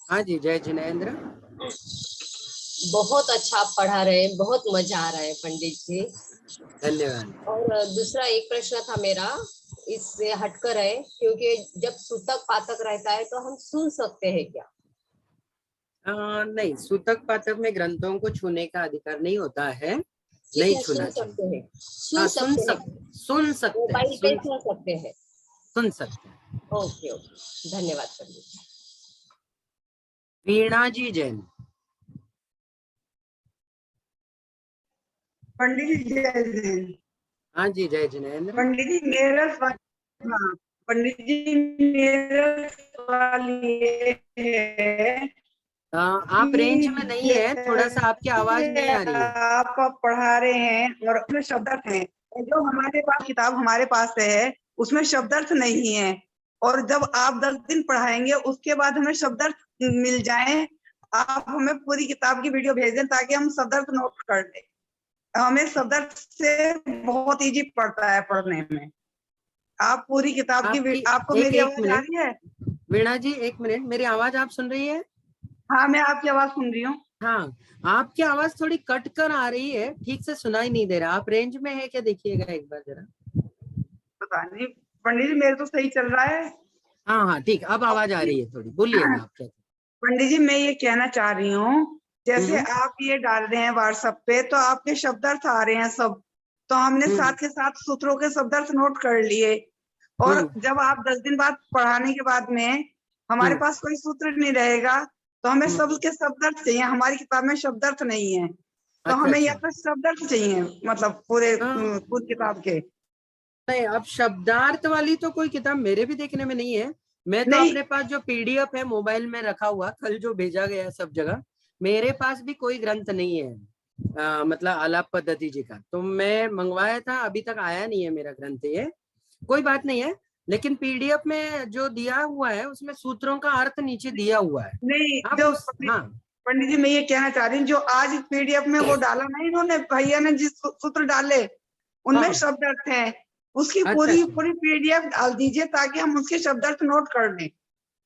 हाँ जी, जय जिनेंद्र। बहुत अच्छा आप पढ़ा रहे हैं, बहुत मजा आ रहा है पंडित जी, धन्यवाद। और दूसरा एक प्रश्न था मेरा, इससे हटकर है, क्योंकि जब सूतक पातक रहता है तो हम सुन सकते हैं क्या? नहीं, सूतक पातक में ग्रंथों को छूने का अधिकार नहीं होता है, ये नहीं क्या छूना सुन सकते चाहिए। हैं? हाँ, सुन सकते हैं, सुन सकते हैं, मोबाइल पे सुन सकते हैं। सुन सकते हैं। ओके ओके, धन्यवाद पंडित जी। वीणा जी जैन। पंडित जी जय जैन। हाँ जी, जय जिनेन्द्र। पंडित जी मेरा सवाल, हाँ पंडित जी मेरा सवाल ये है आप रेंज में नहीं है, थोड़ा सा आपकी आवाज नहीं आ रही है। आप पढ़ा रहे हैं और उसमें शब्दार्थ है, जो हमारे पास किताब हमारे पास है उसमें शब्दार्थ नहीं है, और जब आप 10 दिन पढ़ाएंगे उसके बाद हमें शब्दार्थ मिल जाए, आप हमें पूरी किताब की वीडियो भेज दें ताकि हम शब्दार्थ नोट कर लें। हमें शब्दार्थ से बहुत इजी पड़ता है पढ़ने में। आप पूरी किताब की आपको मेरी आवाज आ रही है? वीणा जी, एक मिनट, मेरी आवाज आप सुन रही है? हाँ, मैं आपकी आवाज सुन रही हूँ। हाँ, आपकी आवाज थोड़ी कट कर आ रही है, ठीक से सुनाई नहीं दे रहा। आप रेंज में है क्या, देखिएगा एक बार जरा। पता नहीं पंडित जी, मेरे तो सही चल रहा है। हाँ हाँ, ठीक, अब आवाज आ रही है थोड़ी, बोलिएगा आप क्या। पंडित जी मैं ये कहना चाह रही हूँ, जैसे आप ये डाल रहे हैं व्हाट्सएप पे तो आपके शब्दार्थ आ रहे हैं सब, तो हमने साथ के साथ सूत्रों के शब्दार्थ नोट कर लिए, और जब आप 10 दिन बाद पढ़ाने के बाद में हमारे पास कोई सूत्र नहीं रहेगा तो हमें सबके शब्दार्थ चाहिए। हमारी किताब में शब्दार्थ नहीं है, तो हमें यहाँ पर शब्दार्थ चाहिए, मतलब पूरी किताब के। नहीं, अब शब्दार्थ वाली तो कोई किताब मेरे भी देखने में नहीं है। मैं तो अपने पास जो पीडीएफ है मोबाइल में रखा हुआ, कल जो भेजा गया सब जगह, मेरे पास भी कोई ग्रंथ नहीं है, मतलब आलाप पद्धति जी का। तो मैं मंगवाया था, अभी तक आया नहीं है मेरा ग्रंथ। ये कोई बात नहीं है, लेकिन पीडीएफ में जो दिया हुआ है उसमें सूत्रों का अर्थ नीचे दिया हुआ है। नहीं, जो हाँ पंडित जी मैं ये कहना चाह रही हूँ, जो आज पीडीएफ में वो डाला ना इन्होंने, भैया ने जिस सूत्र डाले उनमें शब्दार्थ है, उसकी पूरी पीडीएफ डाल दीजिए ताकि हम उसके शब्दार्थ नोट कर लें।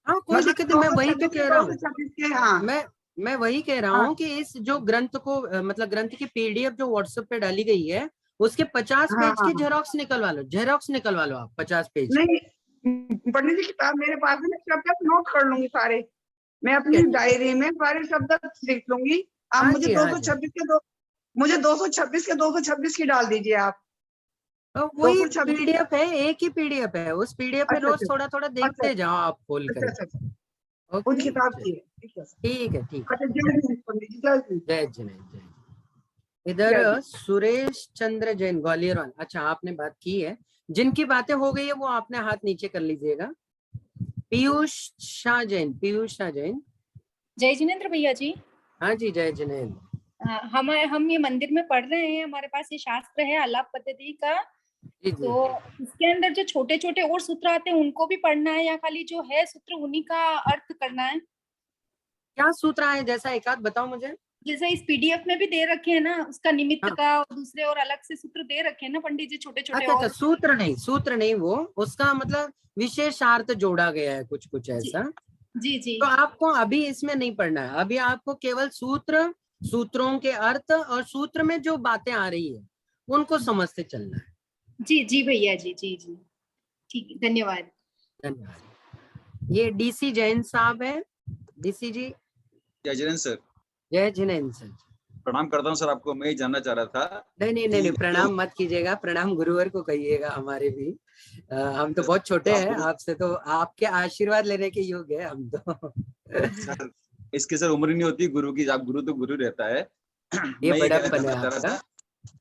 हाँ, कोई दिक्कत नहीं, मैं वही तो कह रहा हूँ। हाँ, मैं वही कह रहा हूँ कि इस जो ग्रंथ को, मतलब ग्रंथ की पीडीएफ जो व्हाट्सएप पे डाली गई है, उसके 50 पेज की जेरोक्स निकलवा लो, आप 50 पेज। नहीं पंडित जी, किताब मेरे पास है, मैं शब्दार्थ नोट कर लूंगी सारे, मैं अपनी डायरी में सारे शब्दार्थ लिख लूंगी। आप मुझे 226 के 226 की डाल दीजिए आप। वही पीडीएफ है, एक ही पीडीएफ है, उस पीडीएफ में रोज थोड़ा थोड़ा देखते जाओ आप खोल कर। उस किताब की ठीक है। जय जिनेन्द्र। इधर सुरेश चंद्र जैन, ग्वालियर वाला। अच्छा, आपने बात की है, जिनकी बातें हो गई है वो आपने हाथ नीचे कर लीजिएगा। पीयूष शाह जैन। जय जिनेन्द्र भैया जी। हाँ जी, जय जिनेन्द्र। हम ये मंदिर में पढ़ रहे हैं, हमारे पास ये शास्त्र है आलाप पद्धति का, तो इसके अंदर जो छोटे छोटे और सूत्र आते हैं उनको भी पढ़ना है या खाली जो है सूत्र उन्हीं का अर्थ करना है? क्या सूत्र है, जैसा एक आध बताओ मुझे। जैसे इस पीडीएफ में भी दे रखे हैं ना, उसका निमित्त का और दूसरे और अलग से सूत्र दे रखे हैं ना पंडित जी, छोटे छोटे। अच्छा, सूत्र नहीं, वो उसका मतलब विशेषार्थ जोड़ा गया है कुछ ऐसा। जी। तो आपको अभी इसमें नहीं पढ़ना है, अभी आपको केवल सूत्रों के अर्थ और सूत्र में जो बातें आ रही है उनको समझते चलना है। जी भैया जी। ठीक है, धन्यवाद। ये डीसी जैन साहब है। डीसी जी। जय जिनेन्द्र सर। जय जिनेन्द्र सर। प्रणाम करता हूँ सर आपको। मैं ही जानना चाह रहा था। नहीं, प्रणाम मत कीजिएगा, प्रणाम गुरुवर को कहिएगा। हमारे भी हम तो बहुत छोटे हैं आपसे, तो आपके आशीर्वाद लेने के योग्य है हम तो। सर, इसके सर उम्र नहीं होती गुरु की, आप गुरु तो गुरु रहता है। ये बड़प्पन है आपका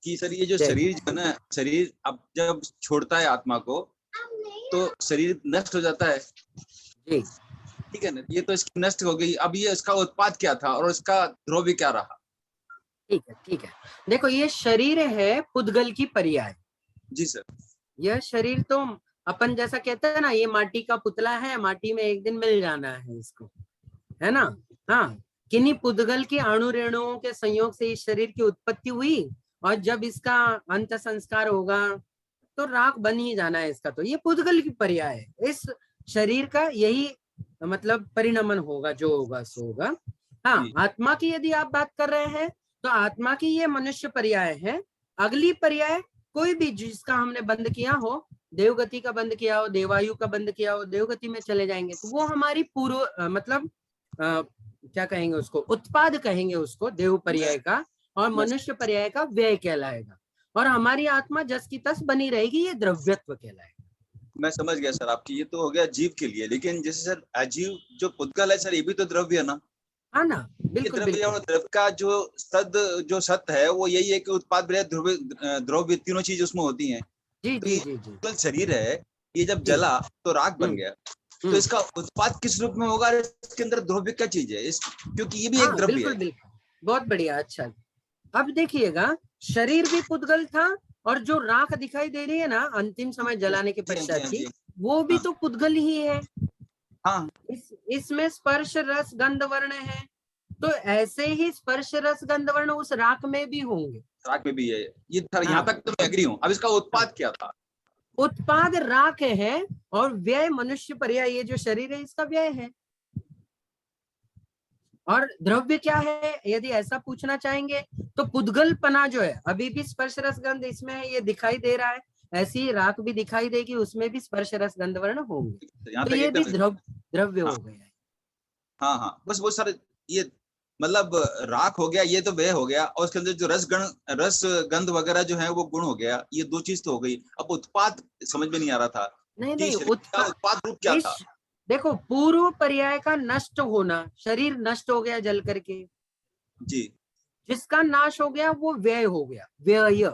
कि सर ये जो शरीर जो है ना, शरीर अब जब छोड़ता है आत्मा को तो शरीर नष्ट हो जाता है जी, ठीक है ना। ये तो इसकी नष्ट हो गई, अब ये इसका उत्पाद क्या था और इसका ध्रुव क्या रहा? ठीक है। देखो, ये शरीर है पुद्गल की पर्याय। जी सर। यह शरीर तो अपन जैसा कहते हैं ना, ये माटी का पुतला है, माटी में एक दिन मिल जाना है इसको, है ना। हाँ, किन्हीं पुद्गल की अणु रेणुओं के संयोग से इस शरीर की उत्पत्ति हुई, और जब इसका अंत संस्कार होगा तो राख बन ही जाना है इसका। तो ये पुद्गल की पर्याय है, इस शरीर का यही मतलब परिणमन होगा, जो होगा सो होगा। हाँ, आत्मा की यदि आप बात कर रहे हैं तो आत्मा की ये मनुष्य पर्याय है। अगली पर्याय कोई भी जिसका हमने बंद किया हो देवगति का बंद किया हो, देवायु का बंद किया हो, देवगति में चले जाएंगे, तो वो हमारी पूर्व मतलब क्या कहेंगे उसको, उत्पाद कहेंगे उसको देव पर्याय का, और मनुष्य पर्याय का व्यय कहलाएगा, और हमारी आत्मा जस की तस बनी रहेगी, ये द्रव्यत्व कहलाएगा। मैं समझ गया सर आपकी, ये तो हो गया जीव के लिए, लेकिन जैसे सर अजीव जो पुद्गल है सर, ये भी तो द्रव्य है ना? हाँ ना, ये बिल्कुल द्रव्य बिल्कुल। और द्रव्य का जो सत्य है वो यही है कि उत्पाद द्रव्य तीनों चीज उसमें होती हैं। जी तो जी ये जी जी पुद्गल शरीर है, ये जब जी। जला तो राख बन गया, तो हम्म। इसका उत्पाद किस रूप में होगा? इसके अंदर द्रव्य क्या चीज है क्योंकि ये भी एक हाँ द्रव्य बिल्कुल है। बिल्कुल, बहुत बढ़िया। अच्छा, अब देखिएगा, शरीर भी पुद्गल था, और जो राख दिखाई दे रही है ना अंतिम समय जलाने के जी हाँ, जी पश्चात हाँ, की, जी वो भी हाँ। तो पुद्गल ही है। हाँ इसमें स्पर्श रस गंध वर्ण है, तो ऐसे ही स्पर्श रस गंध वर्ण उस राख में भी होंगे। राख में भी है ये सर, हाँ। यहाँ तक तो मैं एग्री हूँ। अब इसका उत्पाद क्या था? उत्पाद राख है, और व्यय मनुष्य पर्याय, ये जो शरीर है इसका व्यय है। और द्रव्य क्या है, यदि ऐसा पूछना चाहेंगे तो पुद्गलपना जो है, अभी भी स्पर्श रस गंध इसमें है, ये दिखाई दे रहा है, ऐसी ही राख भी दिखाई देगी, उसमें भी स्पर्श रस गंध वर्ण होंगे, यहाँ तो तक ये भी एकदम द्रव्य हाँ हो गया है। हाँ हाँ, बस वो सर ये मतलब राख हो गया, ये तो वह हो गया, और उसके अंदर जो रस गंध वगैरह जो है वो गुण हो गया, ये दो चीज तो हो गई। अब उत्पाद समझ में नहीं आ रहा था नहीं कि नहीं, शरीर का उत्पाद रूप क्या था? देखो, पूर्व पर्याय का नष्ट होना, शरीर नष्ट हो गया जल करके, जी। जिसका नाश हो गया वो व्यय हो गया, व्यय।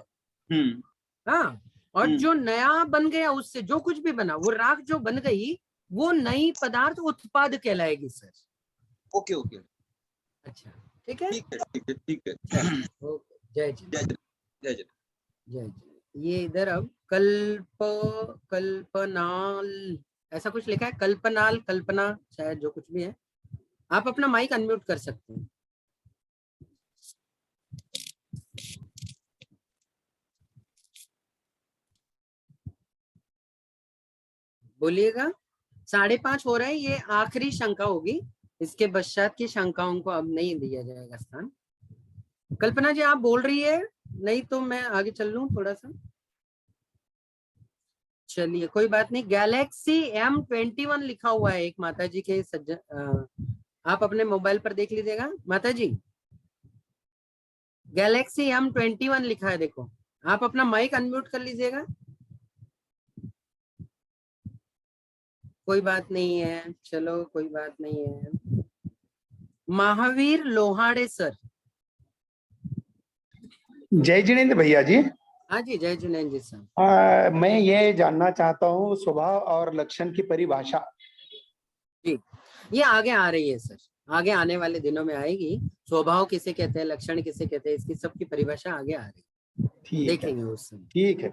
हाँ, और जो नया बन गया, उससे जो कुछ भी बना, वो राख जो बन गई, वो नई पदार्थ उत्पाद कहलाएगी सर। ओके ओके, अच्छा, ठीक है, ठीक है ठीक है ठीक है। ओके, जय जी, जय जय जय जय। जय जी। ये इधर अब कल्पनाल ऐसा कुछ लिखा है, कल्पनाल, कल्पना, शायद जो कुछ भी है। आप अपना माइक अनम्यूट कर सकते हैं। बोलिएगा। 5:30 हो रहे हैं, ये आखिरी शंका होगी, इसके पश्चात की शंकाओं को अब नहीं दिया जाएगा स्थान। कल्पना जी आप बोल रही है, नहीं तो मैं आगे चल लूं थोड़ा सा। चलिए, कोई बात नहीं। गैलेक्सी M21 लिखा हुआ है एक माता जी के सज्जन, आप अपने मोबाइल पर देख लीजिएगा माता जी। गैलेक्सी M21 लिखा है, देखो। आप अपना माइक अनम्यूट कर लीजिएगा। कोई बात नहीं है, चलो कोई बात नहीं है। महावीर लोहाड़े सर। जय जिनेन्द्र भैया जी। हाँ जी, जय जिनेन्द्र जी सर। मैं ये जानना चाहता हूँ स्वभाव और लक्षण की परिभाषा। जी, ये आगे आ रही है सर, आगे आने वाले दिनों में आएगी। स्वभाव किसे कहते हैं, लक्षण किसे कहते हैं, इसकी सबकी परिभाषा आगे आ रही है, ठीक देखेंगे उस समय। ठीक है।